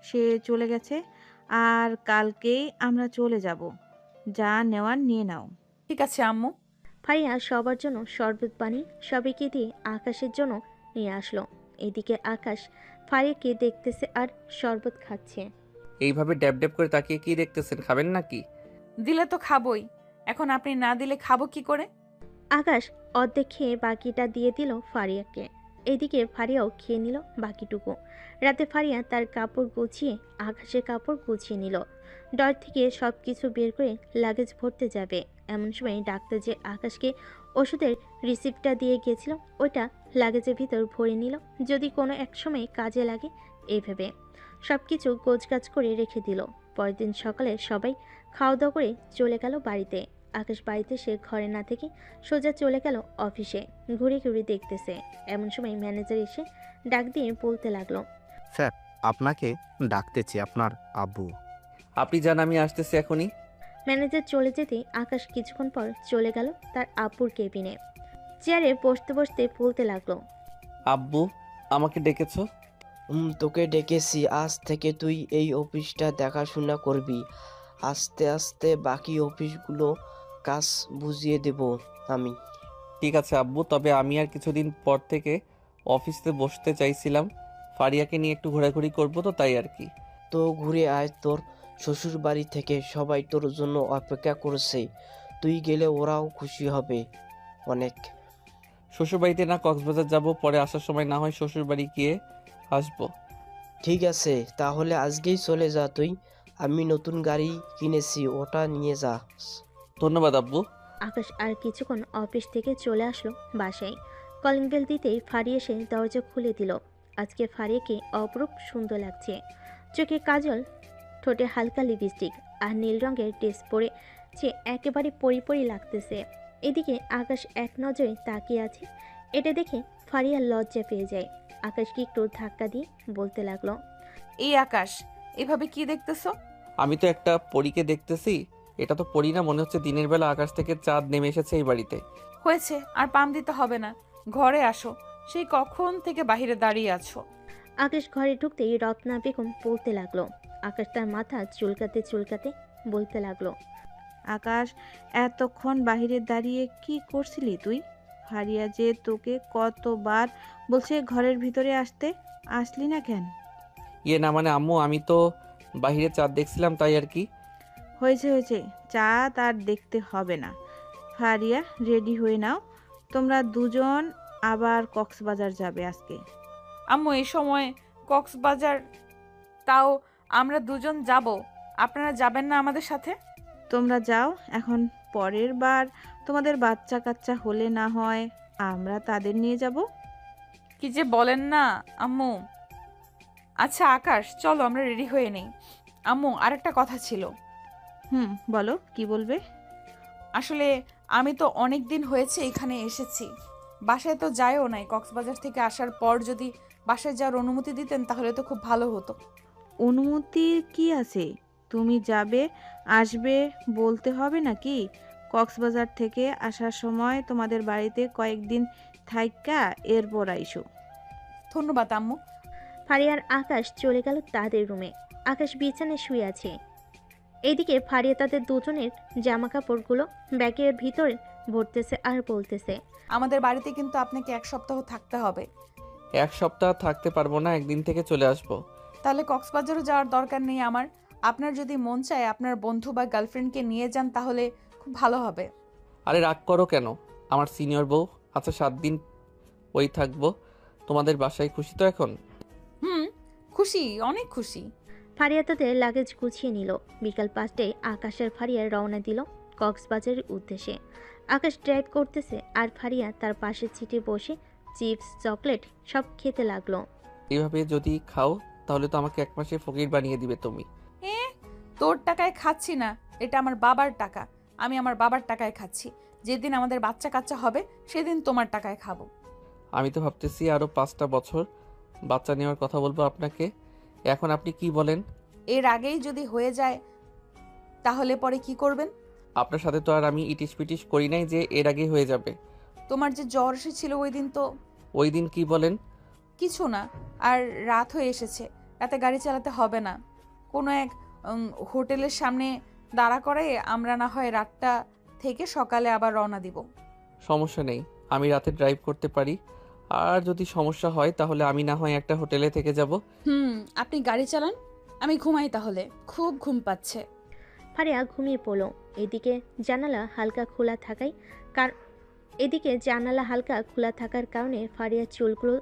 সে চলে গেছে, আর কালকেই আমরা চলে যাব। যা নেওয়ার নিয়ে নাও। ঠিক আছে আম্মু। ফারিয়া সবার জন্য শরবত পানি সবাইকে দিয়ে আকাশের জন্য নিয়ে আসলো। এদিকে আকাশ ফারিয়াকে দেখতেছে আর শরবত খাচ্ছে। এইভাবে ড্যাব ড্যাব করে তাকিয়ে কি দেখতেছেন? খাবেন নাকি? দিলে তো খাবই, এখন আপনি না দিলে খাবো কি করে? আকাশ অর্ধেক খেয়ে বাকিটা দিয়ে দিল ফারিয়াকে। এদিকে ফারিয়াও খেয়ে নিল বাকিটুকু। রাতে ফারিয়া তার কাপড় গুছিয়ে আকাশের কাপড় গুছিয়ে নিল। ডর থেকে সব কিছু বের করে লাগেজ ভরতে যাবে, এমন সময় ডাক্তার যে আকাশকে ওষুধের রিসিপ্টটা দিয়ে গেছিল ওটা লাগেজের ভিতর ভরে নিল, যদি কোনো এক সময় কাজে লাগে এই ভেবে। সব কিছু গোছগাছ করে রেখে দিল। পরের দিন সকালে সবাই খাওয়া দাওয়া করে চলে গেল বাড়িতে। আকাশ বাড়িতে সে ঘরে না থেকে সোজা চলে গেল অফিসে। ঘুরে ঘুরে দেখতেছে, এমন সময় ম্যানেজার এসে ডাক দিয়ে বলতে লাগলো, স্যার আপনাকে ডাকতেছি আপনার আব্বু। আপনি যান, আমি আসতেছি এখনই। ম্যানেজার চলে যেতে আকাশ কিছুক্ষণ পর চলে গেল তার আব্বুর কেবিনে। চেয়ারে বসতে বসতে বলতে লাগলো, আব্বু আমাকে ডেকেছো? তোকে ডেকেছি, আজ থেকে তুই এই অফিসটা দেখাশোনা করবি। আস্তে আস্তে বাকি অফিসগুলো কাজ বুঝিয়ে দেব আমি। ঠিক আছে আব্বু, তবে আমি আর কিছুদিন পর থেকে অফিসে বসতে চাইছিলাম। ফারিয়াকে নিয়ে একটু ঘোরাঘুরি করবো তো, তাই আর কি। তো ঘুরে আয়, তোর শ্বশুর বাড়ি থেকে সবাই তোর জন্য অপেক্ষা করছে। তুই গেলে ওরাও খুশি হবে অনেক। শ্বশুরবাড়িতে না কক্সবাজার যাব, পরে আসার সময় না হয় শ্বশুরবাড়ি গিয়ে আসবো। ঠিক আছে, তাহলে আজকেই চলে যা তুই। আমি নতুন গাড়ি কিনেছি, ওটা নিয়ে যা। ধন্যবাদ আব্বু। আকাশ আর কিছুক্ষণ অফিস থেকে চলে আসলো বাসায়। কলিং বেল দিতেই ফারিয়া এসে দরজা খুলে দিল। আজকে ফারিয়াকে অপরূপ সুন্দর লাগছে। চোখে কাজল, ঠোঁটে হালকা লিপস্টিক আর নীল রঙের ড্রেস পরেছে, একেবারে পরি লাগতেছে। এদিকে আকাশ এক নজরে তাকিয়ে আছে। এটা দেখে ফারিয়া লজ্জা পেয়ে যায়। আকাশকে একটু ধাক্কা দিয়ে বলতে লাগলো, এই আকাশ, এভাবে কি দেখতেছো? আমি তো একটা পরীকে দেখতেছি। এটা তো পরী না, মনে হচ্ছে দিনের বেলা আকাশ থেকে চাঁদ নেমে এসেছে এই বাড়িতে। হয়েছে, আর পাম দিতে হবে না, ঘরে আসো। সেই কখন থেকে বাইরে দাঁড়িয়ে আছো? আকাশ ঘরে ঢুকতেই রত্না বেগম বলতে লাগলো। আকাশ তার মাথা চুলকাতে চুলকাতে বলতে লাগলো, আকাশ, এতক্ষণ বাহিরে দাঁড়িয়ে কি করছিলি তুই? ফারিয়া যে তোকে কতবার বলছে ঘরের ভিতরে আসতে, আসলি না কেন? ইয়ে না মানে আম্মু, আমি তো বাইরে চাঁদ দেখছিলাম, তাই আর কি। হয়েছে, চাঁদ আর দেখতে হবে না। ফারিয়া, রেডি হয়ে নাও, তোমরা দুজন আবার কক্সবাজার যাবে আজকে। আম্মু এই সময় কক্সবাজার? তাও আমরা দুজন যাব, আপনারা যাবেন না আমাদের সাথে? তোমরা যাও, এখন পরের বার তোমাদের বাচ্চা কাচ্চা হলে না হয় আমরা তাদের নিয়ে যাব। কি যে বলেন না আম্মু। আচ্ছা আকাশ, চলো আমরা রেডি হয়ে নেই। আম্মু আরেকটা কথা ছিল। বলো, কি বলবে? আসলে আমি তো অনেক দিন হয়েছে এখানে এসেছি, বাসায় তো যায়ও নাই। কক্সবাজার থেকে আসার পর যদি বাসায় যাওয়ার অনুমতি দিতেন তাহলে তো খুব ভালো হতো। অনুমতির কি আছে? তুমি যাবে আসবে বলতে হবে নাকি? কক্সবাজার থেকে আসার সময় তোমাদের বাড়িতে কয়েকদিন থাইকা এরপর আইসো। ধন্যবাদ আম্মু। ফারিয়ার আকাশ চলে গেল তাদের রুমে। আকাশ বিছানায় শুয়ে আছে। এইদিকে ফারিয়া তাদের দুজনের জামা কাপড়গুলো ব্যাগের ভিতরে ভরতেছে আর বলতেছে, আমাদের বাড়িতে কিন্তু আপনাকে 1 সপ্তাহ থাকতে হবে। 1 সপ্তাহ থাকতে পারবো না, একদিন থেকে চলে আসবো। তাহলে কক্সবাজারও যাওয়ার দরকার নেই আমার। আপনার যদি মন চায় আপনার বন্ধু বা গার্লফ্রেন্ডকে নিয়ে যান তাহলে খুব ভালো হবে। আরে রাগ করো কেন? আমার সিনিয়র বউ। আচ্ছা 7 দিন ওই থাকবো তোমাদের বাসায়। খুশি তো এখন? খুশি, অনেক খুশি। ফারিয়া তাদের লাগেজ গুছিয়ে নিল। বিকাল 5টায় আকাশ আর ফারিয়া রওনা দিল কক্সবাজারের উদ্দেশ্যে। আকাশ ড্রাইভ করতেছে আর ফারিয়া তার পাশের সিটে বসে চিপস চকলেট সব খেতে লাগলো। এইভাবে যদি খাও তাহলে তো আমাকে 1 মাসে ফকির বানিয়ে দিবে তুমি। তোর টাকায় খাচ্ছি না, এটা আমার বাবার টাকা। আমি আমার বাবার টাকায় খাচ্ছি। যেদিন আমাদের বাচ্চা কাচ্চা হবে সেদিন তোমার টাকায় খাবো। আমি তো ভাবতেছি আরো 5টা বছর বাচ্চা নেওয়ার কথা বলবো আপনাকে। এখন আপনি কি বলেন? এর আগেই যদি হয়ে যায় তাহলে পরে কি করবেন? আপনার সাথে তো আর আমি ইটিস পিটিস করি নাই যে এর আগে হয়ে যাবে। তোমার যে জ্বর এসেছিল ওই দিন তো। ওই দিন কি বলেন? কিছু না, আর রাত হয়ে এসেছে, রাতে গাড়ি চালাতে হবে না। কোনো এক হোটেলের সামনে দাঁড়া করায় আমরা না হয় রাতটা থেকে সকালে আবার রওনা দিব। সমস্যা নেই, আমি রাতে ড্রাইভ করতে পারি। আর যদি সমস্যা হয় তাহলে আমি না হয় একটা হোটেলে থেকে যাব। আপনি গাড়ি চালান, আমি ঘুমাই তাহলে, খুব ঘুম পাচ্ছে। ফারিয়া ঘুমিয়ে পড়ল। এদিকে জানালা হালকা থাকার কারণে ফারিয়ার চুলগুলো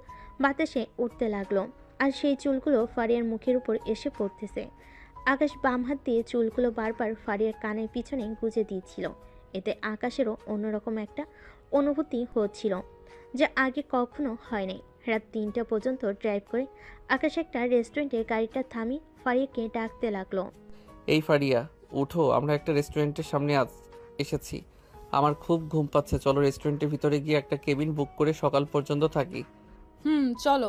বাতাসে উঠতে লাগলো আর সেই চুলগুলো ফারিয়ার মুখের উপর এসে পড়তেছে। আকাশ বাম হাত দিয়ে চুলগুলো বারবার ফারিয়ার কানের পিছনে গুজে দিয়েছিল। এতে আকাশেরও অন্যরকম একটা অনুভূতি হচ্ছিল যা আগে কখনো হয়নি। রাত 3টা পর্যন্ত ড্রাইভ করে আকাশ একটা রেস্টুরেন্টে গাড়িটা থামিয়ে ফারিয়াকে ডাকতে লাগলো। এই ফারিয়া উঠো, আমরা একটা রেস্টুরেন্টের সামনে এসেছি। আমার খুব ঘুম পাচ্ছে, চলো রেস্টুরেন্টের ভিতরে গিয়ে একটা কেবিন বুক করে সকাল পর্যন্ত থাকি। চলো,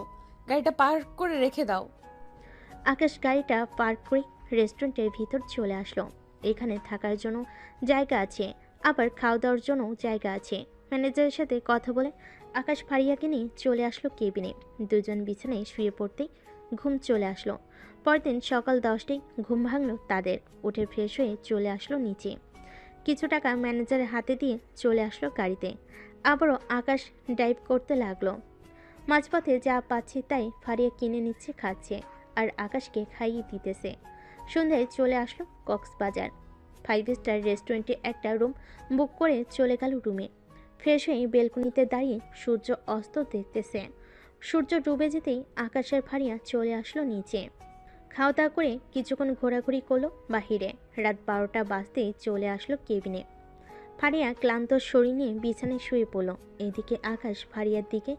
গাড়িটা পার্ক করে রেখে দাও। আকাশ গাড়িটা পার্ক করে রেস্টুরেন্টের ভিতর চলে আসলো। এখানে থাকার জন্য জায়গা আছে, আবার খাওয়া দাওয়ার জন্য জায়গা আছে। ম্যানেজারের সাথে কথা বলে আকাশ ফারিয়াকে নিয়ে চলে আসলো কেবিনে। দুজন বিছানায় শুয়ে পড়তেই ঘুম চলে আসলো। পরদিন সকাল 10টায় ঘুম ভাঙলো তাদের। উঠে ফ্রেশ হয়ে চলে আসলো নিচে। কিছু টাকা ম্যানেজারের হাতে দিয়ে চলে আসলো গাড়িতে। আবারও আকাশ ড্রাইভ করতে লাগলো। মাঝপথে যা পাচ্ছে তাই ফারিয়া কিনে নিচ্ছে, খাচ্ছে আর আকাশকে খাইয়ে দিতেছে। সন্ধ্যায় চলে আসলো কক্সবাজার। 5 স্টার রেস্টুরেন্টে একটা রুম বুক করে চলে গেল রুমে। ফ্রেশ হয়ে বেলকনিতে দাঁড়িয়ে সূর্য অস্ত দেখতেছে। সূর্য ডুবে যেতেই আকাশের ফারিয়া চলে আসলো নিচে। খাওয়া দাওয়া করে কিছুক্ষণ ঘোরাঘুরি করলো বাহিরে। রাত 12টা বাজতেই চলে আসলো কেবিনে। ফারিয়া ক্লান্ত শরীর নিয়ে বিছানায় শুয়ে পড়ল। এদিকে আকাশ ফারিয়ার দিকে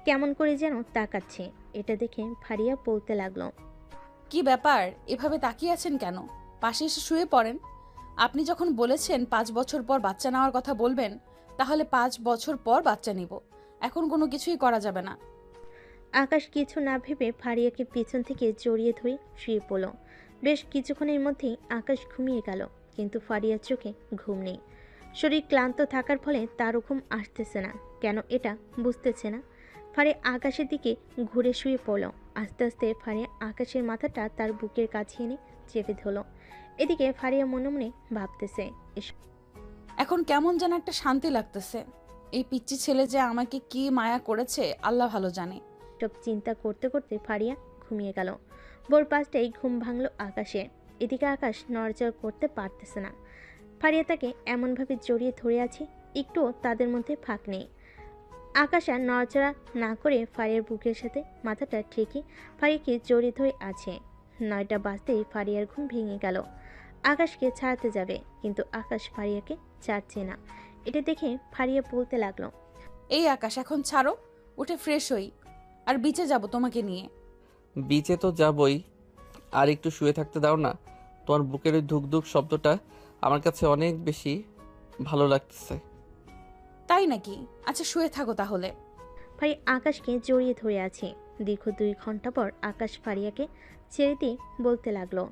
কেমন করে যেন তাকাচ্ছে। এটা দেখে ফারিয়া বলতে লাগলো, কি ব্যাপার, এভাবে তাকিয়ে আছেন কেন? পাশে এসে শুয়ে পড়েন। আপনি যখন বলেছেন 5 বছর পর বাচ্চা নেওয়ার কথা বলবেন, তাহলে 5 বছর পর বাচ্চা নিব। এখন কোনো কিছুই করা যাবে না। আকাশ কিছু না ভেবে ফারিয়াকে পিছন থেকে জড়িয়ে ধরে শুয়ে পড়ল। বেশ কিছুক্ষণের মধ্যেই আকাশ ঘুমিয়ে গেল, কিন্তু ফারিয়ার চোখে ঘুম নেই। শরীর ক্লান্ত থাকার ফলে তারও ঘুম আসতেছে না, কেন এটা বুঝতেছে না। ফারিয়া আকাশের দিকে ঘুরে শুয়ে পড়ল। আস্তে আস্তে ফারিয়া আকাশের মাথাটা তার বুকের কাছে এনে চেপে ধরল। এদিকে ফারিয়া মনে মনে ভাবতেছে, এখন কেমন যেন একটা শান্তি লাগতেছে। এই পিচ্চি ছেলে যে আমাকে কি মায়া করেছে আল্লাহ ভালো জানে। সব চিন্তা করতে করতে ফারিয়া ঘুমিয়ে গেল। ভোর 5টায় ঘুম ভাঙলো আকাশে। এদিকে আকাশ নড়াচড়া করতে পারতেছে না। ফারিয়া তাকে এমনভাবে জড়িয়ে ধরে আছে, একটুও তাদের মধ্যে ফাঁক নেই। আকাশ আর নড়াচড়া না করে ফারিয়ার বুকের সাথে মাথাটা ঠেকে ফারিয়াকে জড়িয়ে ধরে আছে। 9টা বাজতেই ফারিয়ার ঘুম ভেঙে গেল। আকাশকে ছাড়াতে যাবে, কিন্তু আকাশ ফারিয়াকে ছাড়ছে না। এটা দেখে ফারিয়া বলতে লাগলো, এই আকাশ, এখন ছাড়ো, উঠে ফ্রেশ হই, আর বিচে যাব তোমাকে নিয়ে। বিচে তো যাবই, আর একটু শুয়ে থাকতে দাও না। তোমার বুকের ওই ধুকধুক শব্দটা আমার কাছে অনেক বেশি ভালো লাগতেছে। তাই নাকি? আচ্ছা শুয়ে থাকো তাহলে। ফারিয়া আকাশকে জড়িয়ে ধরে আছে। দীর্ঘ 2 ঘন্টা পর আকাশ ফারিয়াকে ছেড়ে দিয়ে বলতে লাগলো,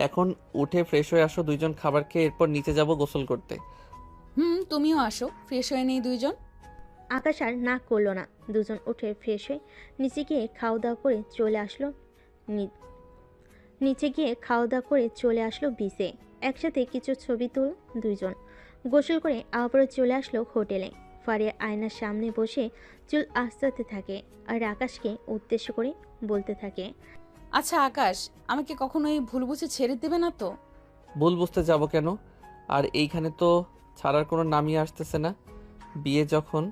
এখন উঠে ফ্রেশ হয়ে আসো দুইজন, খাবার খেয়ে এরপর নিচে যাব গোসল করতে। তুমিও আসো, ফ্রেশ হয়ে নেই দুইজন। আকাশ আর না করলো না। দুজন উঠে ফ্রেশ হয়ে নিচে গিয়ে খাওয়া দাওয়া করে চলে আসলো বিচে। একসাথে কিছু ছবি তুল দুইজন। গোসল করে আবারও চলে আসলো হোটেলে। ফারিয়া আয়নার সামনে বসে চুল আঁচড়াতে থাকে আর আকাশকে উদ্দেশ্য করে বলতে থাকে, আচ্ছা আকাশ, আমাকে কখনো এই ভুল বুঝে ছেড়ে দেবে না তো? ভুল বুঝতে যাব কেন? আর এইখানে তো ছাড়ার কোনো নামই আসতেছে না। বিয়ে যখন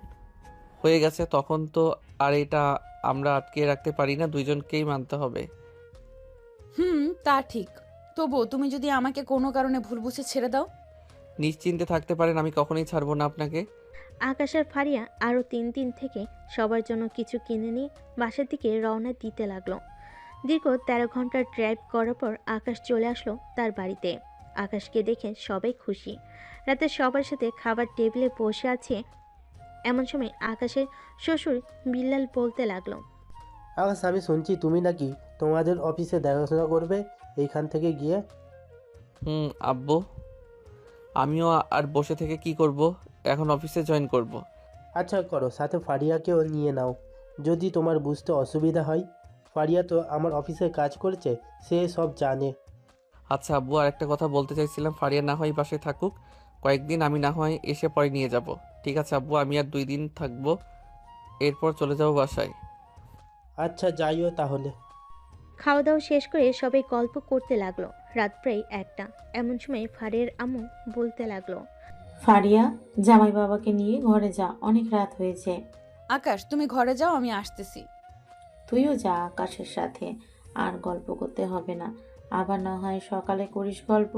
হয়ে গেছে তখন তো আর এটা আমরা আটকে রাখতে পারি না, দুইজনকেই মানতে হবে। তা ঠিক। তবু তুমি যদি আমাকে কোনো কারণে ভুল বুঝে ছেড়ে দাও? নিশ্চিন্তে থাকতে পারেন, আমি কখনোই ছাড়বো না আপনাকে। আকাশ আর ফারিয়া আরও 3 দিন থেকে সবার জন্য কিছু কিনে নিয়ে বাসার দিকে রওনা দিতে লাগলো। দীর্ঘ 13 ঘন্টার ড্রাইভ করার পর আকাশ চলে আসলো তার বাড়িতে। আকাশকে দেখে সবাই খুশি। রাতে সবার সাথে খাবার টেবিলে বসে আছে। এমন সময় আকাশের শ্বশুর বিল্লাল বলতে লাগলো, আকাশ, আমি শুনছি তুমি নাকি তোমাদের অফিসে দেখাশোনা করবে এইখান থেকে গিয়ে। আব্বু, আমিও আর বসে থেকে কি করব, এখন অফিসে জয়েন করব। আচ্ছা করো, সাথে ফারিয়াকেও নিয়ে নাও যদি তোমার বুঝতে অসুবিধা হয়। ফারিয়া তো আমার অফিসে কাজ করছে, সে সব জানে। আচ্ছা আব্বু, আর একটা কথা বলতে চাইছিলাম, ফারিয়া না হয় বাসায় থাকুক কয়েকদিন, আমি না হয় এসে পরে নিয়ে যাব। ঠিক আছে আব্বু, আমি আর 2 দিন থাকবো, এরপর চলে যাব বাসায়। আচ্ছা যাইও তাহলে। খাওয়া দাওয়া শেষ করে সবাই গল্প করতে লাগলো। রাত প্রায় 1টা। এমন সময় ফারিয়ার আম্মু বলতে লাগলো, ফারিয়া, জামাই বাবাকে নিয়ে ঘরে যা, অনেক রাত হয়েছে। আকাশ, তুমি ঘরে যাও, আমি আসতেছি। তুইও যা আকাশের সাথে, আর গল্প করতে হবে না, আবার না হয় সকালে করিস গল্প।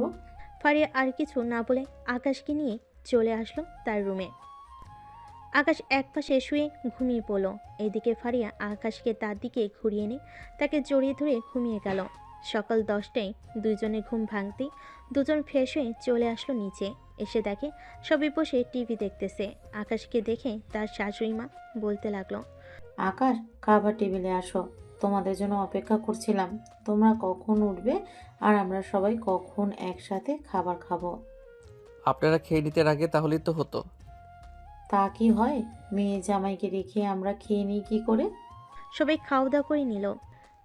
ফারিয়া আর কিছু না বলে আকাশকে নিয়ে চলে আসলো তার রুমে। আকাশ একপাশে শুয়ে ঘুমিয়ে পড়ল। এদিকে ফারিয়া আকাশকে তার দিকে ঘুরিয়ে এনে তাকে জড়িয়ে ধরে ঘুমিয়ে গেল। সকাল 10টায় দুজনে ঘুম ভাঙতেই দুজন ফ্রেশ হয়ে চলে আসলো নিচে। এসে দেখে সবাই বসে টিভি দেখতেছে। আকাশকে দেখে তার শাশুড়ি মা বলতে লাগলো, আকাশ, খাবার টেবিলে আসো, তোমাদের জন্য অপেক্ষা করছিলাম। তোমরা কখন উঠবে আর আমরা সবাই কখন একসাথে খাবার খাবো? আপনারা খেয়ে নিতে আগে তাহলেই তো হতো। তা কি হয়? মেয়ে জামাইকে রেখে আমরা খেয়ে নিই কি করে? সবাই খাওয়া দাওয়া করে নিল।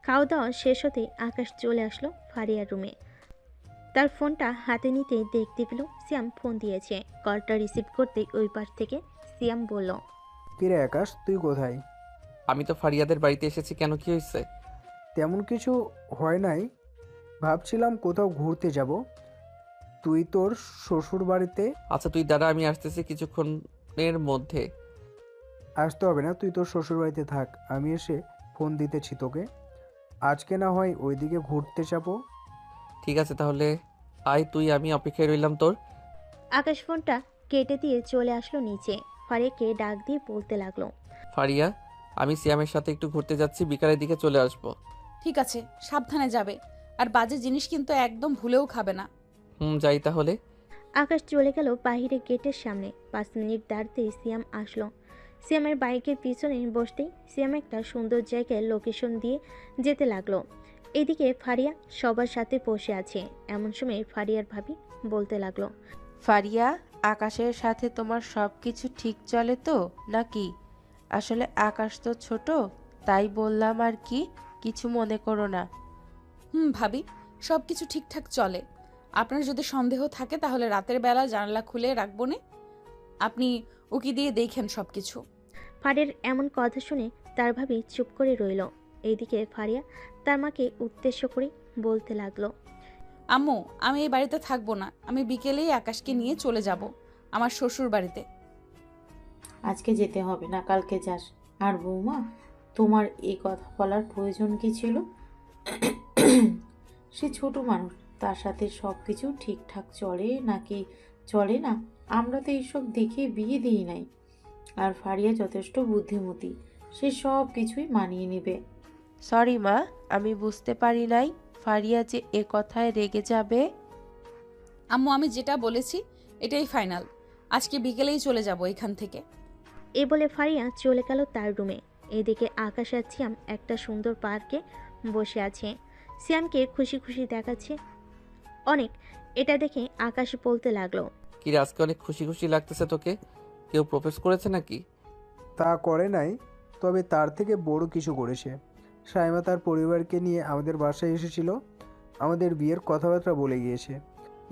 খাওয়া দাওয়া শেষ হতেই আকাশ চলে আসলো ফারিয়ার রুমে। তার ফোনটা হাতে নিতে দেখতে পেল সিয়াম ফোন দিয়েছে। কলটা রিসিভ করতেই ওই পাশ থেকে সিয়াম বলল, কিরে আকাশ, তুই কোথায়? আমি তো ফারিয়াদের বাড়িতে এসেছি, কেন কি হয়েছে? তেমন কিছু হয় নাই, ভাবছিলাম কোথাও ঘুরতে যাব। তুই তোর শ্বশুর বাড়িতে। আচ্ছা তুই দাঁড়া, আমি আসতেছি কিছুক্ষণের মধ্যে। আসতে হবে না, তুই তোর শ্বশুর বাড়িতে থাক, আমি এসে ফোন দিতেছি তোকে। আজকে না হয় ওইদিকে ঘুরতে যাবো। ঠিক আছে তাহলে আয় তুই, আমি অপেক্ষায় রইলাম তোর। আকাশ ফোনটা কেটে দিয়ে চলে আসলো নিচে। ফারিয়াকে ডাক দিয়ে বলতে লাগলো, ফারিয়া, আমি সিয়ামের সাথে একটু ঘুরতে যাচ্ছি, বিকালের দিকে চলে আসবো। ঠিক আছে, সাবধানে যাবে, আর বাজে জিনিস কিন্তু একদম ভুলেও খাবে না। যাই তাহলে। আকাশ চলে গেল বাইরে গেটের সামনে। 5 মিনিট দাঁড়াতেই সিয়াম আসলো। সিয়ামের বাইকের পিছনে বসতেই সিয়াম একটা সুন্দর জায়গায় লোকেশন দিয়ে যেতে লাগলো। এদিকে ফারিয়া সবার সাথে বসে আছে। এমন সময় ফারিয়ার ভাবি বলতে লাগলো, ফারিয়া, আকাশের সাথে তোমার সব কিছু ঠিক চলে তো নাকি? আসলে আকাশ তো ছোট, তাই বললাম আর কি, কিছু মনে করো না। ভাবি, সব কিছু ঠিকঠাক চলে। আপনার যদি সন্দেহ থাকে তাহলে রাতের বেলা জানালা খুলে রাখবো না, আপনি উকি দিয়ে দেখেন সব কিছু। ফারিয়ার এমন কথা শুনে তার ভাবি চুপ করে রইল। এইদিকে ফারিয়া তার মাকে উদ্দেশ্য করে বলতে লাগলো, আম্মু, আমি এই বাড়িতে থাকবো না, আমি বিকেলেই আকাশকে নিয়ে চলে যাব আমার শ্বশুর বাড়িতে। আজকে যেতে হবে না, কালকে যাস। আর বৌমা, তোমার এই কথা বলার প্রয়োজন কি ছিল? সে ছোট মানুষ, তার সাথে সব কিছু ঠিকঠাক চলে নাকি চলে না, আমরা তো এইসব দেখে বিয়ে দিই নাই। আর ফারিয়া যথেষ্ট বুদ্ধিমতী, সে সব কিছুই মানিয়ে নেবে। সরি মা, আমি বুঝতে পারি নাই ফারিয়া যে এ কথায় রেগে যাবে। আম্মু, আমি যেটা বলেছি এটাই ফাইনাল, আজকে বিকেলেই চলে যাব এখান থেকে। এই বলে ফারিয়া চলে গেল তার রুমে। এদিকে আকাশ আর সিয়াম একটা সুন্দর পার্কে বসে আছে। সিয়ামকে খুশি খুশি দেখাচ্ছে অনেক। এটা দেখে আকাশ বলতে লাগলো, কি রে, আজকে অনেক খুশি খুশি লাগতেছে তোকে? কেউ প্রপোজ করেছে নাকি? তা করে নাই, তবে তার থেকে বড় কিছু করেছে। সাইমা তার পরিবারকে নিয়ে আমাদের বাসায় এসেছিল, আমাদের বিয়ের কথাবার্তা বলে গিয়েছে।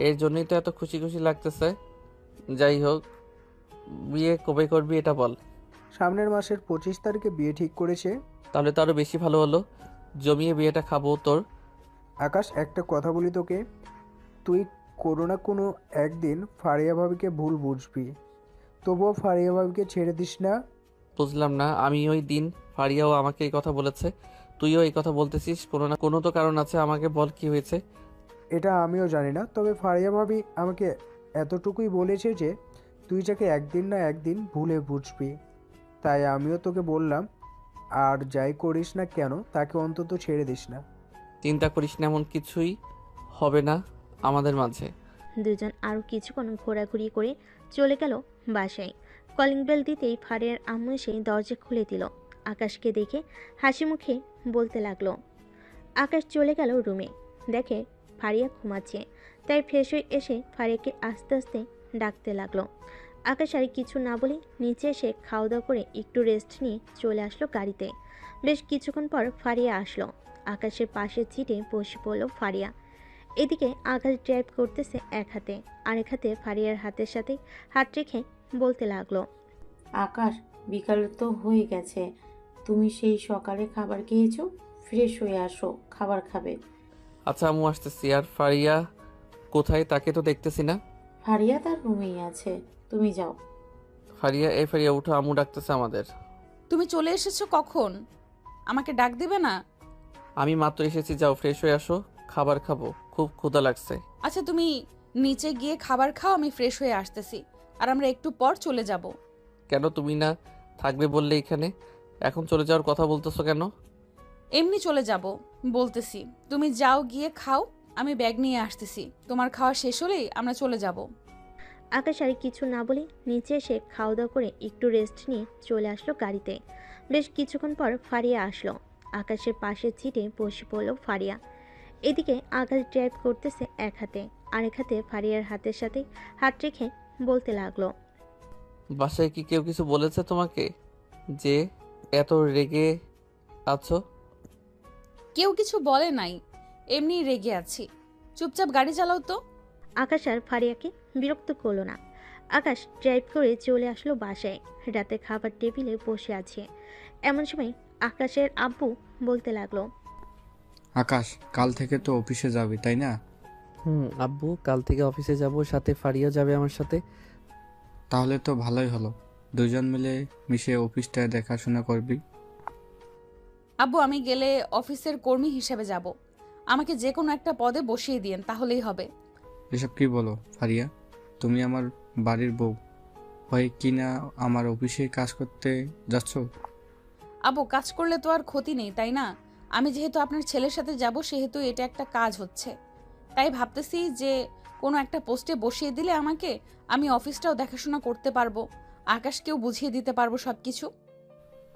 এর জন্যই তো এত খুশি খুশি লাগতেছে। যাই হোক, বিয়ে কবে করবি এটা বল। সামনের মাসের 25 তারিখে বিয়ে ঠিক করেছে। তাহলে তো আরো বেশি ভালো হলো, জমিয়ে বিয়েটা খাবো তোর। আকাশ, একটা কথা বলি তোকে, তুই কোনো না কোনো একদিন ফারিয়া ভাবিকে ভুল বুঝবি, তবুও ফারিয়া ভাবিকে ছেড়ে দিস না। বুঝলাম না, আমি ওই দিন ফারিয়াও আমাকে এই কথা বলেছে, তুইও এই কথা বলতেছিস, কোনো না কোনো তো কারণ আছে, আমাকে বল কি হয়েছে। এটা আমিও জানি না, তবে ফারিয়া ভাবি আমাকে এতটুকুই বলেছে যে তুই যাকে একদিন না একদিন ভুলে বুঝবি। তাই আমিও তোকে বললাম, আর যাই করিস না কেন তাকে অন্তত ছেড়ে দিস না। চিন্তা করিস না, এমন কিছুই হবে না আমাদের মাঝে। দুজন আরও কিছুক্ষণ ঘোরাঘুরি করে চলে গেল বাসায়। কলিং বেল দিতেই ফারিয়ার আম্মু এসে দরজা খুলে দিল। আকাশকে দেখে হাসি মুখে বলতে লাগলো। আকাশ চলে গেল রুমে, দেখে ফারিয়া ঘুমাচ্ছে, তাই ফ্রেশ হয়ে এসে ফারিয়াকে আস্তে আস্তে ডাকতে লাগলো। আকাশ আর কিছু না বলে নিচে এসে খাওয়া দাওয়া করে একটু রেস্ট নিয়ে চলে আসলো গাড়িতে। বেশ কিছুক্ষণ পর ফারিয়া আসলো। আকাশের পাশের সিটে বসে পড়ল ফারিয়া। এদিকে আকাশ ড্রাইভ করতেছে এক হাতে, আরেক হাতে ফারিয়ার হাতের সাথে হাত রেখে বলতে লাগলো, আকাশ, বিকাল তো হয়ে গেছে, তুমি সেই সকালে খাবার খেয়েছো, ফ্রেশ হয়ে আসো, খাবার খাবে। আচ্ছা আম্মু আসতেছি। আর ফারিয়া কোথায়, তাকে তো দেখতেছি না। ফারিয়া তার রুমেই আছে, তুমি যাও। ফারিয়া, এই ফারিয়া উঠো, আম্মু ডাকতেছে আমাদের। তুমি চলে এসেছো কখন? আমাকে ডাক দিবে না? আমি মাত্র এসেছি, যাও ফ্রেশ হয়ে আসো, খাবার খাবো, খুব ক্ষুধা লাগছে। আচ্ছা তুমি নিচে গিয়ে খাবার খাও, আমি ফ্রেশ হয়ে আসতেছি, আর আমরা একটু পর চলে যাব। কেন, তুমি না থাকবে বললে এখানে, এখন চলে যাওয়ার কথা বলতেছো কেন? এমনি চলে যাব বলতেছি, তুমি যাও গিয়ে খাও, আমি ব্যাগ নিয়ে আসতেছি, তোমার খাওয়া শেষ হলেই আমরা চলে যাব। আকাশ আর কিছু না বলে নিচে এসে খাওয়া দাওয়া করে একটু রেস্ট নিয়ে চলে আসলো গাড়িতে। বেশ কিছুক্ষণ পর ফারিয়া আসলো। আকাশের পাশের সিটে বসে পড়ল ফারিয়া। এদিকে আকাশ ড্রাইভ করতেছে এক হাতে, আরেক হাতে ফারিয়ার হাতের সাথে হাত রেখে বলতে লাগলো, বাসায় কি কেউ কিছু বলেছে তোমাকে যে এত রেগে আছো? কেউ কিছু বলে নাই, এমনি রেগে আছি, চুপচাপ গাড়ি চালাও তো। আকাশ আর ফারিয়াকে বিরক্ত করলো না। আকাশ ড্রাইভ করে চলে আসলো বাসায়। রাতে খাবার টেবিলে বসে আছে। এমন সময় আকাশের আব্বু বলতে লাগলো, আকাশ, কাল থেকে তো অফিসে যাবি তাই না? আব্বু, কাল থেকে অফিসে যাব, সাথে ফারিয়া যাবে আমার সাথে। তাহলে তো ভালোই হলো, দুজন মিলে মিশে অফিসটা দেখাশোনা করবি। আব্বু, আমি গেলে অফিসের কর্মী হিসেবে যাব, আমাকে যে কোনো একটা পদে বসিয়ে দিন, তাহলেই হবে। এসব কি বলো ফারিয়া, তুমি আমার বাড়ির বউ হয়ে কি না আমার অফিসে কাজ করতে যাচ্ছ? আব্বু, কাজ করলে তো আর ক্ষতি নেই তাই না? আমি যেহেতু আপনার ছেলের সাথে যাব, সেহেতু এটা একটা কাজ হচ্ছে, তাই ভাবতেছি যে কোনো একটা পোস্টে বসিয়ে দিলে আমাকে, আমি অফিসটাও দেখাশোনা করতে পারবো, আকাশকেও বুঝিয়ে দিতে পারবো সব কিছু।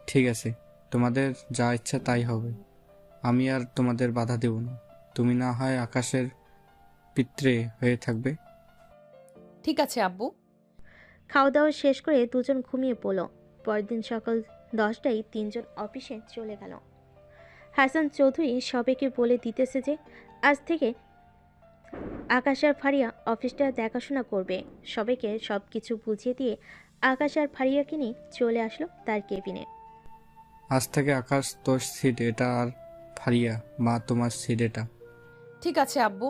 ঠিক আছে, তোমাদের যা ইচ্ছা তাই হবে, আমি আর তোমাদের বাধা দেব না। তুমি না হয় আকাশের পিত্রে হয়ে থাকবে। ঠিক আছে আব্বু। খাওয়া দাওয়া শেষ করে দুজন ঘুমিয়ে পড়ল। পরদিন সকাল 10টায় তিনজন অফিসে চলে গেল। হাসান চৌধুরী সবাইকে বলে দিতেছে যে আজ থেকে আকাশ আর ফারিয়া অফিসটা দেখাশোনা করবে। সবাইকে সব কিছু বুঝিয়ে দিয়ে আকাশ আর ফারিয়াকে নিয়ে চলে আসলো তার কেবিনে। আজ থেকে আকাশ তোর সিট এটা, আর ফারিয়া মা তোমার সিট এটা। ঠিক আছে আব্বু,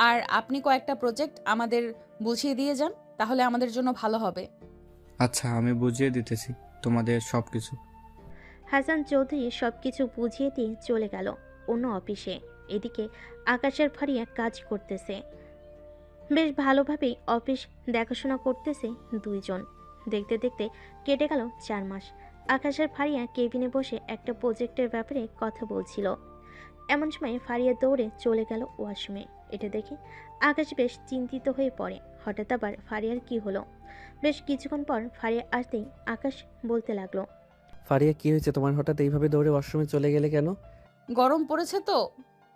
আর আপনি কয়েকটা প্রজেক্ট আমাদের বুঝিয়ে দিয়ে যান, তাহলে আমাদের জন্য ভালো হবে। আচ্ছা, আমি বুঝিয়ে দিতেছি তোমাদের সব কিছু। হাসান চৌধুরী সব কিছু বুঝিয়ে দিয়ে চলে গেল অন্য অফিসে। এদিকে আকাশের ফারিয়া কাজ করতেছে, বেশ ভালোভাবেই অফিস দেখাশোনা করতেছে দুইজন। দেখতে দেখতে কেটে গেল 4 মাস। আকাশের ফারিয়া কেবিনে বসে একটা প্রজেক্টের ব্যাপারে কথা বলছিল। এমন সময় ফারিয়া দৌড়ে চলে গেল ওয়াশরুমে। এটা দেখে আকাশ বেশ চিন্তিত হয়ে পড়ে। হঠাৎ আবার ফারিয়ার কি হলো। বেশ কিছুক্ষণ পর ফারিয়া আসতেই আকাশ বলতে লাগলো, ফারিয়া কি হয়েছে তোমার, হঠাৎ এইভাবে দৌড়ে ওয়াশরুমে চলে গেলে কেন? গরম পড়েছে তো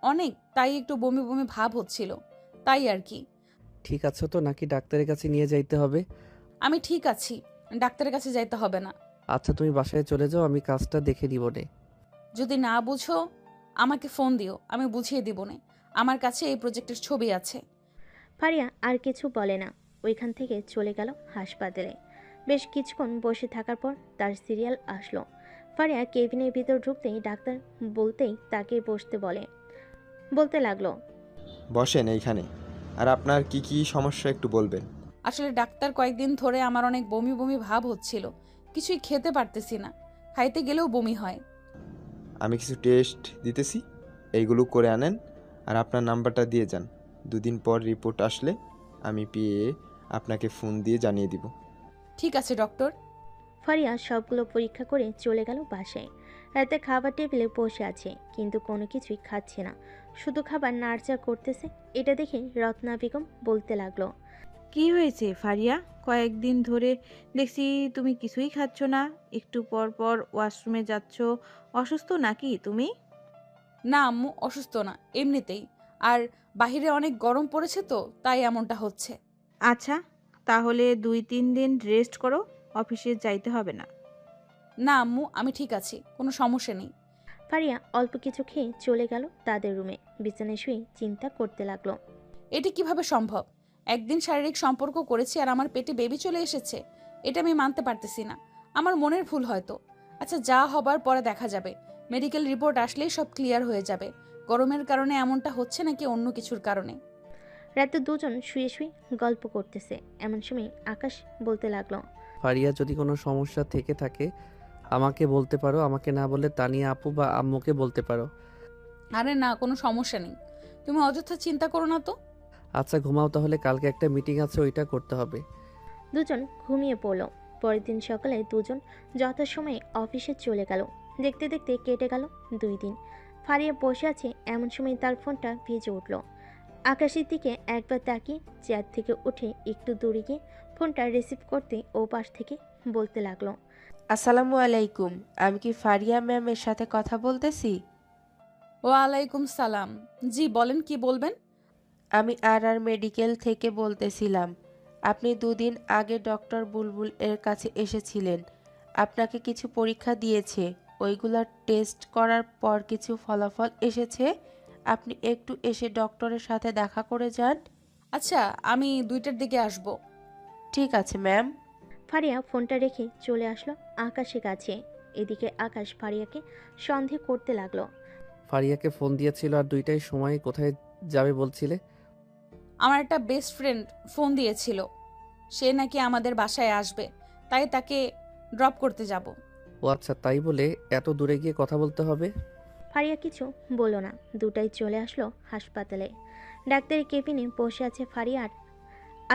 অনেক, তাই একটু বমি বমি ভাব হচ্ছিল, তাই আর কি। ঠিক আছো তো নাকি ডাক্তারের কাছে নিয়ে যাইতে হবে? আমি ঠিক আছি, ডাক্তারের কাছে যাইতে হবে না। আচ্ছা তুমি বাসায় চলে যাও, আমি কাজটা দেখে নিব নে। যদি না বুঝো আমাকে ফোন দিও, আমি বুঝিয়ে দিব না। আমার কাছে এই প্রজেক্টের ছবি আছে। ফারিয়া আর কিছু বলে না, ওইখান থেকে চলে গেল হাসপাতালে। বেশ কিছুক্ষণ বসে থাকার পর তার সিরিয়াল আসলো। ফারিয়া কেবিনের ভিতর ঢুকতেই ডাক্তার বলতেই তাকে বসতে বলতে লাগলো, বসেন এইখানে। আর আপনার কি কি সমস্যা একটু বলবেন? আসলে ডাক্তার, কয়েকদিন ধরে আমার অনেক বমি বমি ভাব হচ্ছিল, কিছুই খেতে পারতেছি না, খাইতে গেলেও বমি হয়। আমি কিছু টেস্ট দিতেছি, এইগুলো করে আনেন আর আপনার নাম্বারটা দিয়ে যান। 2 দিন পর রিপোর্ট আসলে আমি পেয়ে আপনাকে ফোন দিয়ে জানিয়ে দিব। ঠিক আছে ডক্টর। ফারিয়া সবগুলো পরীক্ষা করে চলে গেল বাসায়। রাতে খাবার টেবিলে বসে আছে, কিন্তু কোনো কিছুই খাচ্ছে না, শুধু খাবার নাড়চা করতেছে। এটা দেখে রত্না বেগম বলতে লাগলো, কি হয়েছে ফারিয়া? কয়েকদিন ধরে দেখছি তুমি কিছুই খাচ্ছ না, একটু পর পর ওয়াশরুমে যাচ্ছ। অসুস্থ নাকি তুমি? না আম্মু, অসুস্থ না, এমনিতেই। আর বাহিরে অনেক গরম পড়েছে তো, তাই এমনটা হচ্ছে। আচ্ছা, তাহলে 2-3 দিন রেস্ট করো, অফিসে যাইতে হবে না। না আম্মু, আমি ঠিক আছি, কোনো সমস্যা নেই। ফারিয়া অল্প কিছু খেয়ে চলে গেল তাদের রুমে। বিছানায় শুয়ে চিন্তা করতে লাগলো, এটি কিভাবে সম্ভব? একদিন শারীরিক সম্পর্ক করেছি আর আমার পেটে বেবি চলে এসেছে। এটা আমি মানতে পারতেছি না, আমার মনের ভুল হয়তো। আচ্ছা, যা হবার পরে দেখা যাবে, মেডিকেল রিপোর্ট আসলেই সব ক্লিয়ার হয়ে যাবে। গরমের কারণে এমনটা হচ্ছে নাকি অন্য কিছুর কারণে। রাতে দুজন শুয়ে শুয়ে গল্প করতেছে, এমন সময় আকাশ বলতে লাগলো, ফারিয়া যদি কোনো সমস্যা থেকে থাকে আমাকে বলতে পারো, আমাকে না বলে তানিয়া আপু বা আম্মুকে বলতে পারো। আরে না, কোনো সমস্যা নেই, তুমি অযথা চিন্তা করো না তো। আচ্ছা ঘুমাও তাহলে, কালকে একটা মিটিং আছে, ওইটা করতে হবে। দুজন ঘুমিয়ে পড়ল। পরের দিন সকালে দুজন যথাসময়ে অফিসে চলে গেল। দেখতে দেখতে কেটে গেল 2 দিন। ফারিয়া বসে আছে, এমন সময় তার ফোনটা ভেজে উঠল। আকাশের দিকে একবার তাকিয়ে চেয়ার থেকে উঠে একটু দূরে গিয়ে ফোনটা রিসিভ করতে ও পাশ থেকে বলতে লাগলো, আসসালামু আলাইকুম, আমি কি ফারিয়া ম্যামের সাথে কথা বলতেছি? ওয়ালাইকুম সালাম। জি বলেন, কি বলবেন? আমি আর মেডিকেল থেকে বলতেছিলাম। আপনি 2 দিন আগে ডক্টর বুলবুল এর কাছে এসেছিলেন, আপনাকে কিছু পরীক্ষা দিয়েছে, ওইগুলার টেস্ট করার পর কিছু ফলাফল এসেছে। আপনি একটু এসে ডক্টরের সাথে দেখা করে যান। আচ্ছা, আমি 2টার দিকে আসব। ঠিক আছে ম্যাম। ফারিয়া ফোনটা রেখে চলে আসলো আকাশের কাছে। এদিকে আকাশ ফারিয়াকে সন্দেহ করতে লাগলো, ফারিয়াকে ফোন দিয়েছিল আর 2টার সময় কোথায় যাবে বলছিলে? আমার একটা বেস্ট ফ্রেন্ড ফোন দিয়েছিল, সে নাকি আমাদের বাসায় আসবে, তাই তাকে ড্রপ করতে যাব। ও আচ্ছা, তাই বলে এত দূরে গিয়ে কথা বলতে হবে? ফারিয়া কিছু বলল না। 2টায় চলে আসলো হাসপাতালে। ডাক্তারের কেবিনে বসে আছে ফারিয়া, আর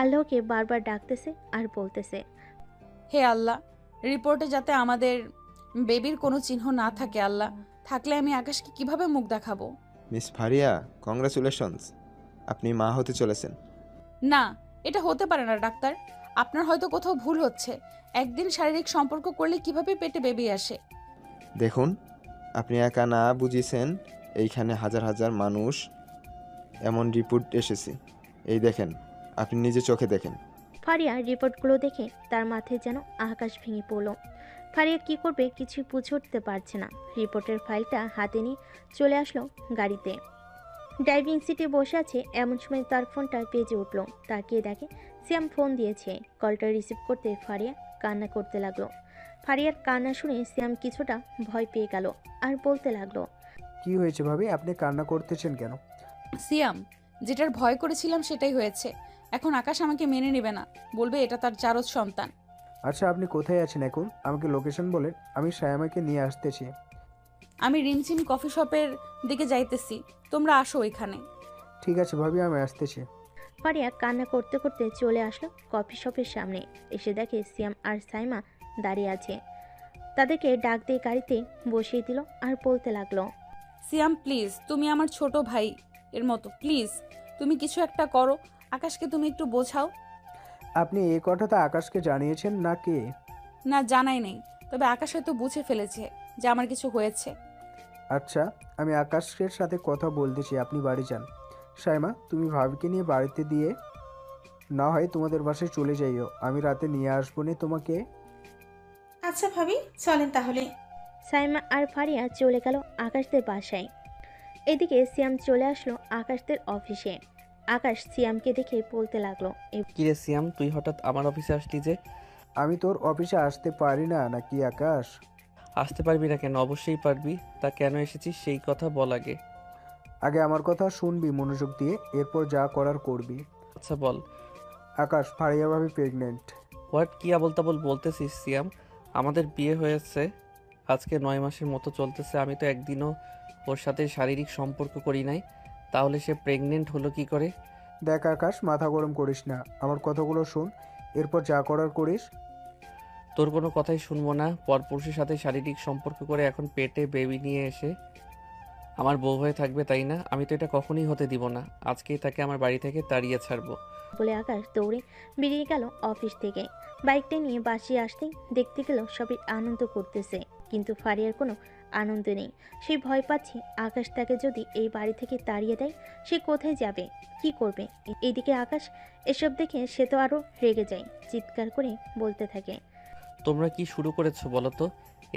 আল্লাহকে বারবার ডাকতেছে আর বলতেছে, হে আল্লাহ, রিপোর্টে যাতে আমাদের বেবির কোনো চিহ্ন না থাকে আল্লাহ, থাকলে আমি আকাশকে কিভাবে মুখ দেখাবো। মিস ফারিয়া, কংগ্রাচুলেশনস, আপনি মা হতে চলেছেন। না, এটা হতে পারে না ডাক্তার, আপনার হয়তো কোথাও ভুল হচ্ছে। একদিন শারীরিক সম্পর্ক করলে কিভাবে পেটে বেবি আসে? দেখুন, আপনি একা না বুঝিয়েছেন, এইখানে হাজার হাজার মানুষ এমন রিপোর্ট এসেছে। এই দেখেন, আপনি নিজে চোখে দেখেন। ফারিয়া রিপোর্টগুলো দেখে তার মাথায় যেন আকাশ ভেঙে পড়ল। ফারিয়া কি করবে কিছুই বুঝে উঠতে পারছে না। রিপোর্টের ফাইলটা হাতে নিয়ে চলে আসলো গাড়িতে। ড্রাইভিং সিটে বসে আছে, এমন সময় তার ফোনটা বেজে উঠল। তাকিয়ে দেখে সিয়াম ফোন দিয়েছে। কলটা রিসিভ করতে ফারিয়া কান্না করতে লাগলো। ফারিয়ার কান্না শুনে সিয়াম কিছুটা ভয় পেয়ে গেল আর বলতে লাগলো, কি হয়েছে ভাবি, আপনি কান্না করতেছেন কেন? সিয়াম, যেটার ভয় করেছিলাম সেটাই হয়েছে। এখন আকাশ আমাকে মেনে নেবে না, বলবে এটা তার জারজ সন্তান। আচ্ছা আপনি কোথায় আছেন এখন, আমাকে লোকেশন বলেন, আমি সায়ামাকে নিয়ে আসতেছি। আমি রিমঝিম কফি শপের দিকে যাইতেছি, তোমরা আসো এখানে। ঠিক আছে ভাবি, আমি আসতেছি। ফারিয়া কান্না করতে করতে চলে আসলো কফি শপের সামনে। এসে দেখে সিয়াম আর সাইমা দাঁড়িয়ে আছে। তাদেরকে ডাক দিয়ে গাড়িতে বসিয়ে দিল আর বলতে লাগলো, সিয়াম প্লিজ, তুমি আমার ছোট ভাই এর মতো, প্লিজ তুমি কিছু একটা করো, আকাশকে তুমি একটু বোঝাও। আপনি এই কথাটা আকাশকে জানিয়েছেন নাকি? না, জানাই নেই, তবে আকাশ হয়তো বুঝে ফেলেছে যে আমার কিছু হয়েছে। আচ্ছা, আমি আকাশের সাথে কথা বলতেছি, আপনি বাড়ি যান। সাইমা, তুমি ভাবিকে নিয়ে বাড়িতে দিয়ে না হয় তোমাদের বাসায় চলে যাইও, আমি রাতে নিয়ে আসবো নে তোমাকে। আচ্ছা ভাবি, চলেন তাহলে। সাইমা আর ফারিয়া চলে গেল আকাশদের বাসায়। এদিকে সিয়াম চলে আসলো আকাশদের অফিসে। আকাশ সিয়ামকে দেখে বলতে লাগলো, কিরে সিয়াম, তুই হঠাৎ আমার অফিসে আসলি যে? আমি তোর অফিসে আসতে পারি না নাকি আকাশ? আসতে পারবি না কেন? অবশ্যই পারবি। তা কেন এসেছিস সেই কথা বল আগে। আগে আমার কথা শুনবি মনোযোগ দিয়ে, এরপর যা করার করবি। আচ্ছা বল। আকাশ, ফারিয়া ভাবি প্রেগনেন্ট। হোয়াট? কি আবল তাবল বলতেছিস সিয়াম? আমাদের বিয়ে হয়েছে আজকে 9 মাসের মতো চলতেছে, আমি তো একদিনও ওর সাথে শারীরিক সম্পর্ক করি নাই, তাহলে সে প্রেগনেন্ট হলো কি করে? দেখ আকাশ, মাথা গরম করিস না, আমার কথাগুলো শোন, এরপর যা করার করিস। তোর কোনো কথাই শুনবো না। পরপুরুষের সাথে শারীরিক সম্পর্ক করে এখন পেটে বেবি নিয়ে এসে আমার বউ হয়ে থাকবে, তাই না? আমি তো এটা কখনোই হতে দিব না। আজকেই তাকে আমার বাড়ি থেকে তাড়িয়ে ছাড়বো। বলে আকাশ দৌড়ে বেরিয়ে গেল অফিস থেকে। বাইকটা নিয়ে বাসে আসতেই দেখতে গেল সবাই আনন্দ করতেছে, কিন্তু ফারিয়ার কোনো আনন্দ নেই। সে ভয় পাচ্ছে আকাশ তাকে যদি এই বাড়ি থেকে তাড়িয়ে দেয় সে কোথায় যাবে, কি করবে। এদিকে আকাশ এসব দেখে সে তো আরো রেগে যায়, চিৎকার করে বলতে থাকে, তোমরা কি শুরু করেছো বলো তো?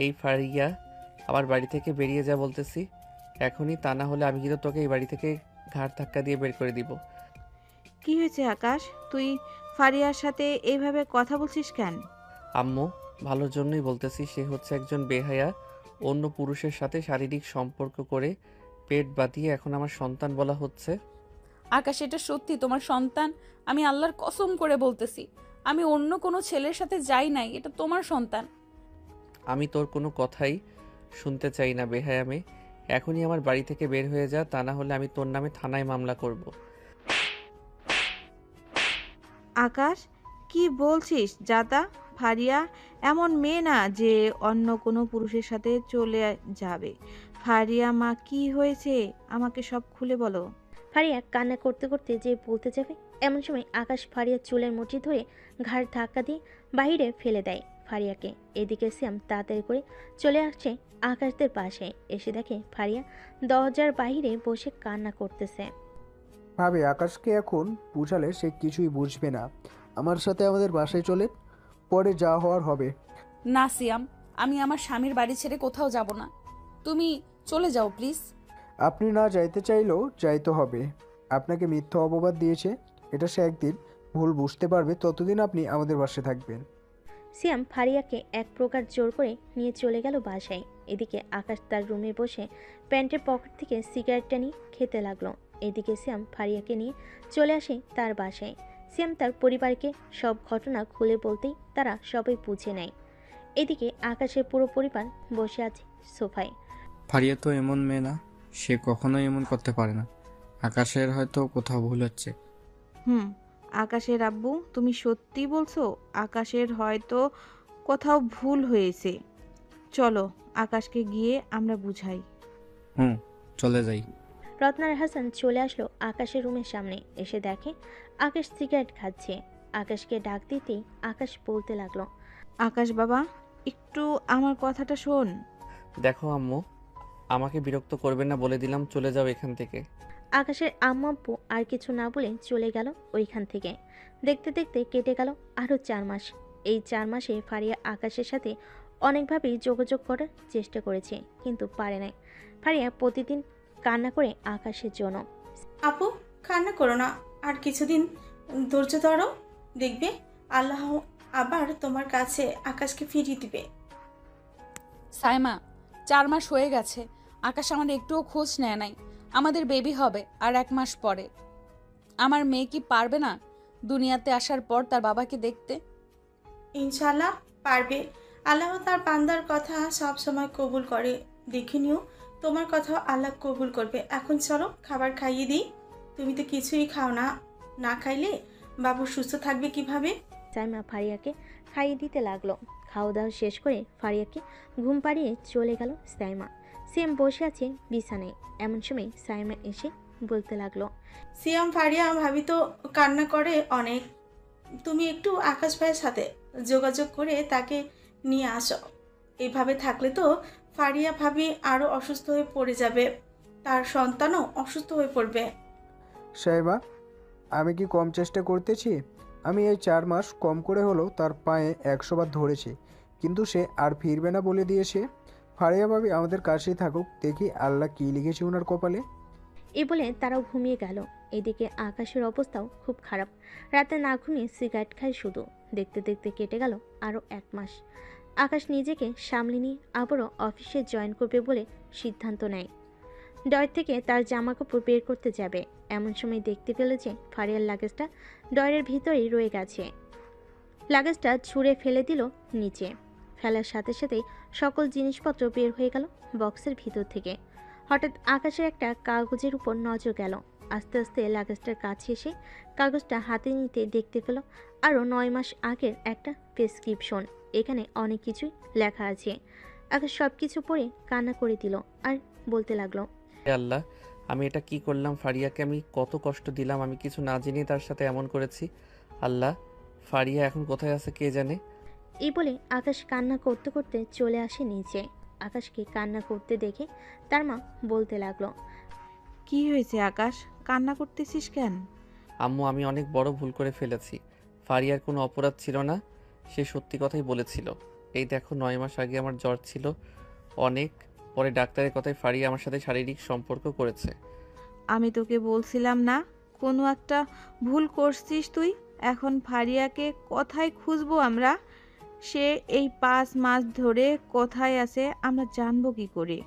এই ফারিয়া আমার বাড়ি থেকে বেরিয়ে যা বলতেছি এখনই, তা না হলে আমি কিন্তু তোকে এই বাড়ি থেকে ঘাড় ধাক্কা দিয়ে বের করে দিব। কি হয়েছে আকাশ, তুই ফারিয়ার সাথে এইভাবে কথা বলছিস কেন? আম্মু, ভালোর জন্যই বলতেছি। সে হচ্ছে একজন বেহায়া, অন্য পুরুষের সাথে শারীরিক সম্পর্ক করে পেট বাঁধিয়ে এখন আমার সন্তান বলা হচ্ছে। আকাশ, এটা সত্যি তোমার সন্তান? আমি আল্লাহর কসম করে বলতেছি, আমি অন্য কোনো ছেলের সাথে যাই নাই, এটা তোমার সন্তান। আমি তোর কোনো কথাই শুনতে চাই না বেহায়া মেয়ে। এখনই আমার বাড়ি থেকে বের হয়ে যা, তা না হলে আমি তোর নামে থানায় মামলা করব। আকাশ, কি বলছিস জাতা? ফারিয়া এমন মেয়ে না যে অন্য কোনো পুরুষের সাথে চলে যাবে। ফারিয়া মা, কি হয়েছে আমাকে সব খুলে বলো। ফারিয়া কান্না করতে করতে যে বলতে যাবে এমন সময় আকাশ ফারিয়ার চুলের মুঠি ধরে ঘাড় ধাক্কা দিয়ে বাইরে ফেলে দেয় ফারিয়াকে। এদিকে শ্যাম তাড়াতাড়ি করে চলে আসছে আকাশদের পাশে, এসে দেখে ফারিয়া দরজার বাইরে বসে কান্না করতেছে। ভাবে আকাশকে এখন বুঝালে সে কিছুই বুঝবে না। আমার সাথে আমাদের বাসায় চলে, পরে যা হওয়ার হবে। না সিয়াম, আমি আমার স্বামীর বাড়ি ছেড়ে কোথাও যাব না, তুমি চলে যাও প্লিজ। আপনি না যাইতে চাইলেও যাইতে হবে। আপনাকে মিথ্যা অপবাদ দিয়েছে, এটা সে একদিন ভুল বুঝতে পারবে, ততদিন আপনি আমাদের বাসায় থাকবেন। সিয়াম ফারিয়াকে এক প্রকার জোর করে নিয়ে চলে গেল বাসায়। এদিকে আকাশ তার রুমে বসে প্যান্টের পকেট থেকে সিগারেটটা নিয়ে খেতে লাগলো। এদিকে সিয়াম ফারিয়াকে নিয়ে চলে আসে তার বাসায়। সিয়াম তার পরিবারকে সব ঘটনা খুলে বলতেই তারা সবাই বুঝে নেয়। এদিকে আকাশের পুরো পরিবার বসে আছে সোফায়। ফারিয়া তো এমন মেয়ে না, সে কখনোই এমন করতে পারে না। আকাশের হয়তো কোথাও ভুল হচ্ছে। আকাশের আব্বু, তুমি সত্যি বলছো? আকাশের হয়তো কোথাও ভুল হয়েছে। চলো আকাশকে গিয়ে আমরা বুঝাই। চলে যাই। রত্নার হাসান চলে আসলো আকাশের রুমের সামনে, এসে দেখে আকাশ সিগারেট খাচ্ছে। আকাশকে ডাক দিতেই আকাশ বলতে লাগলো, আকাশ বাবা, একটু আমার কথাটা শোন। দেখো আম্মু, আমাকে বিরক্ত করবে না বলে দিলাম, চলে যাও এখান থেকে। আকাশের আম্মু আব্বু আর কিছু না বলে চলে গেল ওইখান থেকে। দেখতে দেখতে কেটে গেল আরও 4 মাস। এই 4 মাসে ফারিয়া আকাশের সাথে অনেকভাবেই যোগাযোগ করার চেষ্টা করেছে, কিন্তু পারে নাই। ফারিয়া প্রতিদিন কান্না করে আকাশের জন্য। আপু, কান্না করো না, আর কিছুদিন ধৈর্য ধরো, দেখবে আল্লাহ আবার তোমার কাছে আকাশকে ফিরিয়ে দিবে। সাইমা, 4 মাস হয়ে গেছে, আকাশ আমাদের একটুও খোঁজ নেয় নাই। আমাদের বেবি হবে আর 1 মাস পরে। আমার মেয়ে কি পারবে না দুনিয়াতে আসার পর তার বাবাকে দেখতে? ইনশাল্লাহ পারবে। আল্লাহ তার বান্দার কথা সব সময় কবুল করে। দেখে নিও, তোমার কথাও আল্লাহ কবুল করবে। এখন চলো খাবার খাইয়ে দিই, তুমি তো কিছুই খাও না, না খাইলে বাবু সুস্থ থাকবে কিভাবে? সাইমা ফারিয়াকে খাইয়ে দিতে লাগলো। খাওয়া দাওয়া শেষ করে ফারিয়াকে ঘুম পাড়িয়ে চলে গেল সাইমা। সিয়াম বসে আছে বিছানায়। এমন সময় সাইমা এসে বলতে লাগলো, সিয়াম, ফারিয়া ভাবি তো কান্না করে অনেক, তুমি একটু আকাশ ভাইয়ের সাথে যোগাযোগ করে তাকে নিয়ে আসো। এইভাবে থাকলে তো ফারিয়া ভাবি আরও অসুস্থ হয়ে পড়ে যাবে, তার সন্তানও অসুস্থ হয়ে পড়বে। সাহেবা, আমি কি কম চেষ্টা করতেছি? আমি এই 4 মাস কম করে হলেও তার পায়ে 100 বার ধরেছি, কিন্তু সে আর ফিরবে না বলে দিয়েছে। ফারিয়া ভাবি আমাদের কাছেই থাকুক, দেখি আল্লাহ কী লিখেছে ওনার কপালে। এই বলে তারাও ঘুমিয়ে গেল। এদিকে আকাশের অবস্থাও খুব খারাপ। রাতে না ঘুমিয়ে সিগারেট খায় শুধু। দেখতে দেখতে কেটে গেল আরও 1 মাস। আকাশ নিজেকে সামলে নিয়ে আবারও অফিসে জয়েন করবে বলে সিদ্ধান্ত নেয়। ডয়ের থেকে তার জামা কাপড় বের করতে যাবে, এমন সময় দেখতে পেল যে ফারিয়ার লাগেজটা ডয়ের ভিতরেই রয়ে গেছে। লাগেজটা ছুঁড়ে ফেলে দিল নিচে। ফেলার সাথে সাথেই সকল জিনিসপত্র বের হয়ে গেল বক্সের ভিতর থেকে। হঠাৎ আকাশের একটা কাগজের উপর নজর গেল। আস্তে আস্তে লাগেজটার কাছে এসে কাগজটা হাতে নিতে দেখতে পেল আরও 9 মাস আগের একটা প্রেসক্রিপশন। এখানে অনেক কিছুই লেখা আছে। আকাশ সব কিছু পড়ে কান্না করে দিল আর বলতে লাগলো, হে আল্লাহ, আমি এটা কি করলাম? ফারিয়াকে আমি কত কষ্ট দিলাম, আমি কিছু না জেনে তার সাথে এমন করেছি। আল্লাহ, ফারিয়া এখন কোথায় আছে কে জানে। এই বলে আকাশ কান্না করতে করতে চলে আসে নিচে। আকাশকে কান্না করতে দেখে তার মা বলতে লাগলো, কি হয়েছে আকাশ, কান্না করতেছিস কেন? আম্মু, আমি অনেক বড় ভুল করে ফেলেছি। ফারিয়ার কোনো অপরাধ ছিল না, সে সত্যি কথাই বলেছিল। এই দেখো, 9 মাস আগে আমার জ্বর ছিল অনেক, পরে ডাক্তারের কথায় ফারিয়া আমার সাথে শারীরিক সম্পর্ক করেছে। আমি তোকে বলছিলাম না কোনো একটা ভুল করছিস তুই? এখন ফারিয়াকে কোথায় খুঁজবো আমরা? সে এই 5 মাস ধরে কোথায় আছে আমরা জানবো কি করে?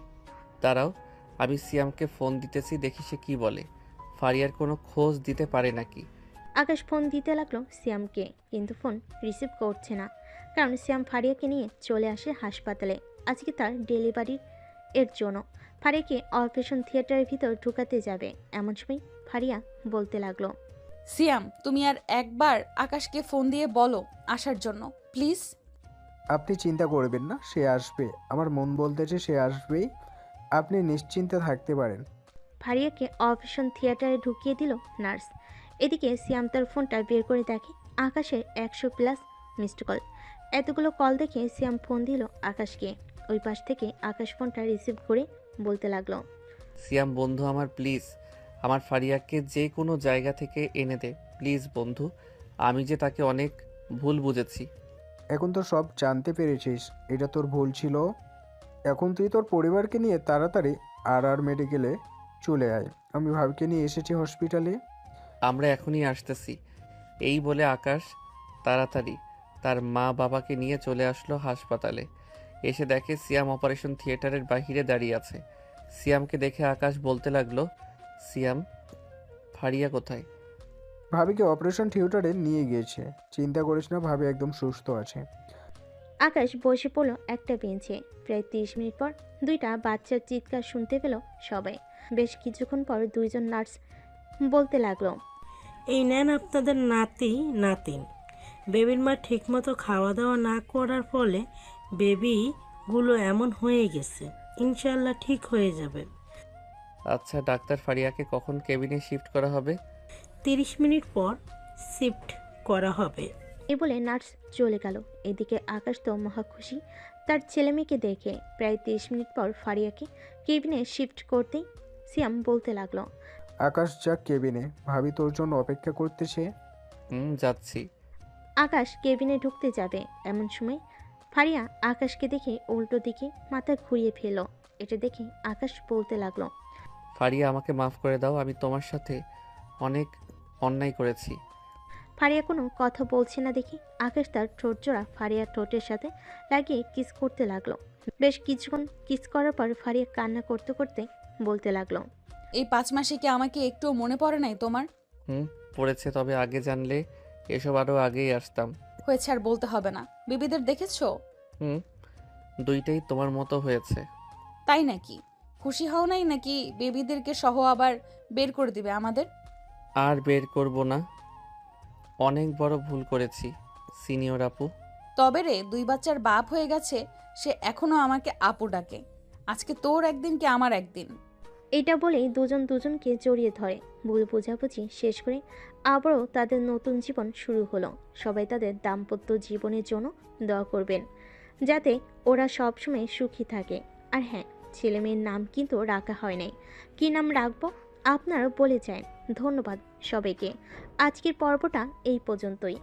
দাঁড়াও, আমি সিয়ামকে ফোন দিতেছি, দেখি সে কি বলে। ফারিয়ার কোনো খোঁজ দিতে পারে নাকি। আকাশ ফোন দিতে লাগলো সিয়ামকে, কিন্তু ফোন রিসিভ করছে না। কারণ সিয়াম ফারিয়াকে নিয়ে চলে আসে হাসপাতালে আজকে তার ডেলিভারির এর জন্য। ফারিয়াকে অপারেশন থিয়েটারের ভিতর ঢুকাতে যাবে, এমন সময় ফারিয়া বলতে লাগলো, সিয়াম, তুমি আর একবার আকাশকে ফোন দিয়ে বলো আসার জন্য প্লিজ। আপনি চিন্তা করবেন না, সে আসবে। আমার মন বলতেছে সে আসবেই, আপনি নিশ্চিন্তে থাকতে পারেন। ফারিয়াকে অপারেশন থিয়েটারে ঢুকিয়ে দিল নার্স। এদিকে সিয়াম তার ফোনটা বের করে দেখে আকাশের 100+ মিসড কল। এতগুলো কল দেখে সিয়াম ফোন দিল আকাশকে। ওই পাশ থেকে আকাশ ফোনটা রিসিভ করে বলতে লাগলো, সিয়াম বন্ধু আমার, প্লিজ আমার ফারিয়াকে যে কোনো জায়গা থেকে এনে দে প্লিজ বন্ধু। আমি যে তাকে অনেক ভুল বুঝেছি। এখন তো সব জানতে পেরেছিস, এটা তোর ভুল ছিল। এখন তুই তোর পরিবারকে নিয়ে তাড়াতাড়ি আর মেডিকেলে চলে আয়। আমি ভাবিকে নিয়ে এসেছি হসপিটালে। আমরা এখনই আসতেছি। এই বলে আকাশ তাড়াতাড়ি তার মা বাবাকে নিয়ে চলে আসলো হাসপাতালে। এসে দেখে সিয়াম অপারেশন থিয়েটারের বাহিরে দাঁড়িয়ে আছে। সিয়ামকে দেখে আকাশ বলতে লাগলো, সিয়াম, ফারিয়া কোথায়? ভাবিকে অপারেশন থিয়েটারে নিয়ে গিয়েছে, চিন্তা করিস না, ভাবি একদম সুস্থ আছে। আকাশ বসে পড়ল একটা বেঞ্চে। প্রায় 30 মিনিট পর 2টা বাচ্চার চিৎকার শুনতে পেল সবাই। বেশ কিছুক্ষণ পর 2জন নার্স বলতে লাগলো, এই নেন আপনাদের নাতি নাতিন। বেবির মা ঠিকমতো খাওয়া দাওয়া না করার ফলে বেবিগুলো এমন হয়ে গেছে, ইনশাল্লাহ ঠিক হয়ে যাবে। আচ্ছা ডাক্তার, ফারিয়াকে কখন কেবিনে শিফট করা হবে? 30 মিনিট পর শিফট করা হবে। এ বলে নার্স চলে গেল। এদিকে আকাশ তো মহা খুশি তার ছেলে মেয়েকে দেখে। প্রায় 30 মিনিট পর ফারিয়াকে কেবিনে শিফট করতেই সিয়াম বলতে লাগলো, আকাশ যা কেবিনে, ভাবি তোর জন্য অপেক্ষা করতেছে। যাচ্ছি। আকাশ কেবিনে ঢুকতে যাবে, এমন সময় ফারিয়া আকাশকে দেখে উল্টো দিকে মাথা ঘুরিয়ে ফেল। এটা দেখে আকাশ বলতে লাগলো, ফারিয়া আমাকে মাফ করে দাও, আমি তোমার সাথে অনেক অন্যায় করেছি। ফারিয়া কোনো কথা বলছে না দেখে আকাশ তার ঠোঁট জোড়া ফারিয়ার ঠোঁটের সাথে লাগিয়ে কিস করতে লাগলো। বেশ কিছুক্ষণ কিস করার পর ফারিয়া কান্না করতে করতে বলতে লাগলো, এই 5 মাসে কি আমাকে একটুও মনে পড়ে নাই তোমার? পড়েছে, তবে আগে জানলে এসব আরও আগেই আসতাম। হয়েছে আর বলতে হবে না। বেবিদের দেখেছো? দুইটাই তোমার মতো হয়েছে। তাই নাকি? খুশি হও নাই নাকি বেবিদেরকে সহ আবার বের করে দিবে আমাদের? আর বের করব না, অনেক বড় ভুল করেছি সিনিয়র আপু। তবে রে, 2 বাচ্চার বাপ হয়ে গেছে, সে এখনো আমাকে আপু ডাকে। আজকে তোর একদিন কি আমার একদিন। এটা বলেই দুজন দুজনকে জড়িয়ে ধরে। ভুল বোঝাবুঝি শেষ করে আবারও তাদের নতুন জীবন শুরু হলো। সবাই তাদের দাম্পত্য জীবনের জন্য দোয়া করবেন, যাতে ওরা সবসময় সুখী থাকে। আর হ্যাঁ, ছেলে মেয়ের নাম কিন্তু রাখা হয় নাই। কী নাম রাখবো আপনারা বলে যান। ধন্যবাদ সবাইকে। আজকের পর্বটা এই পর্যন্তই।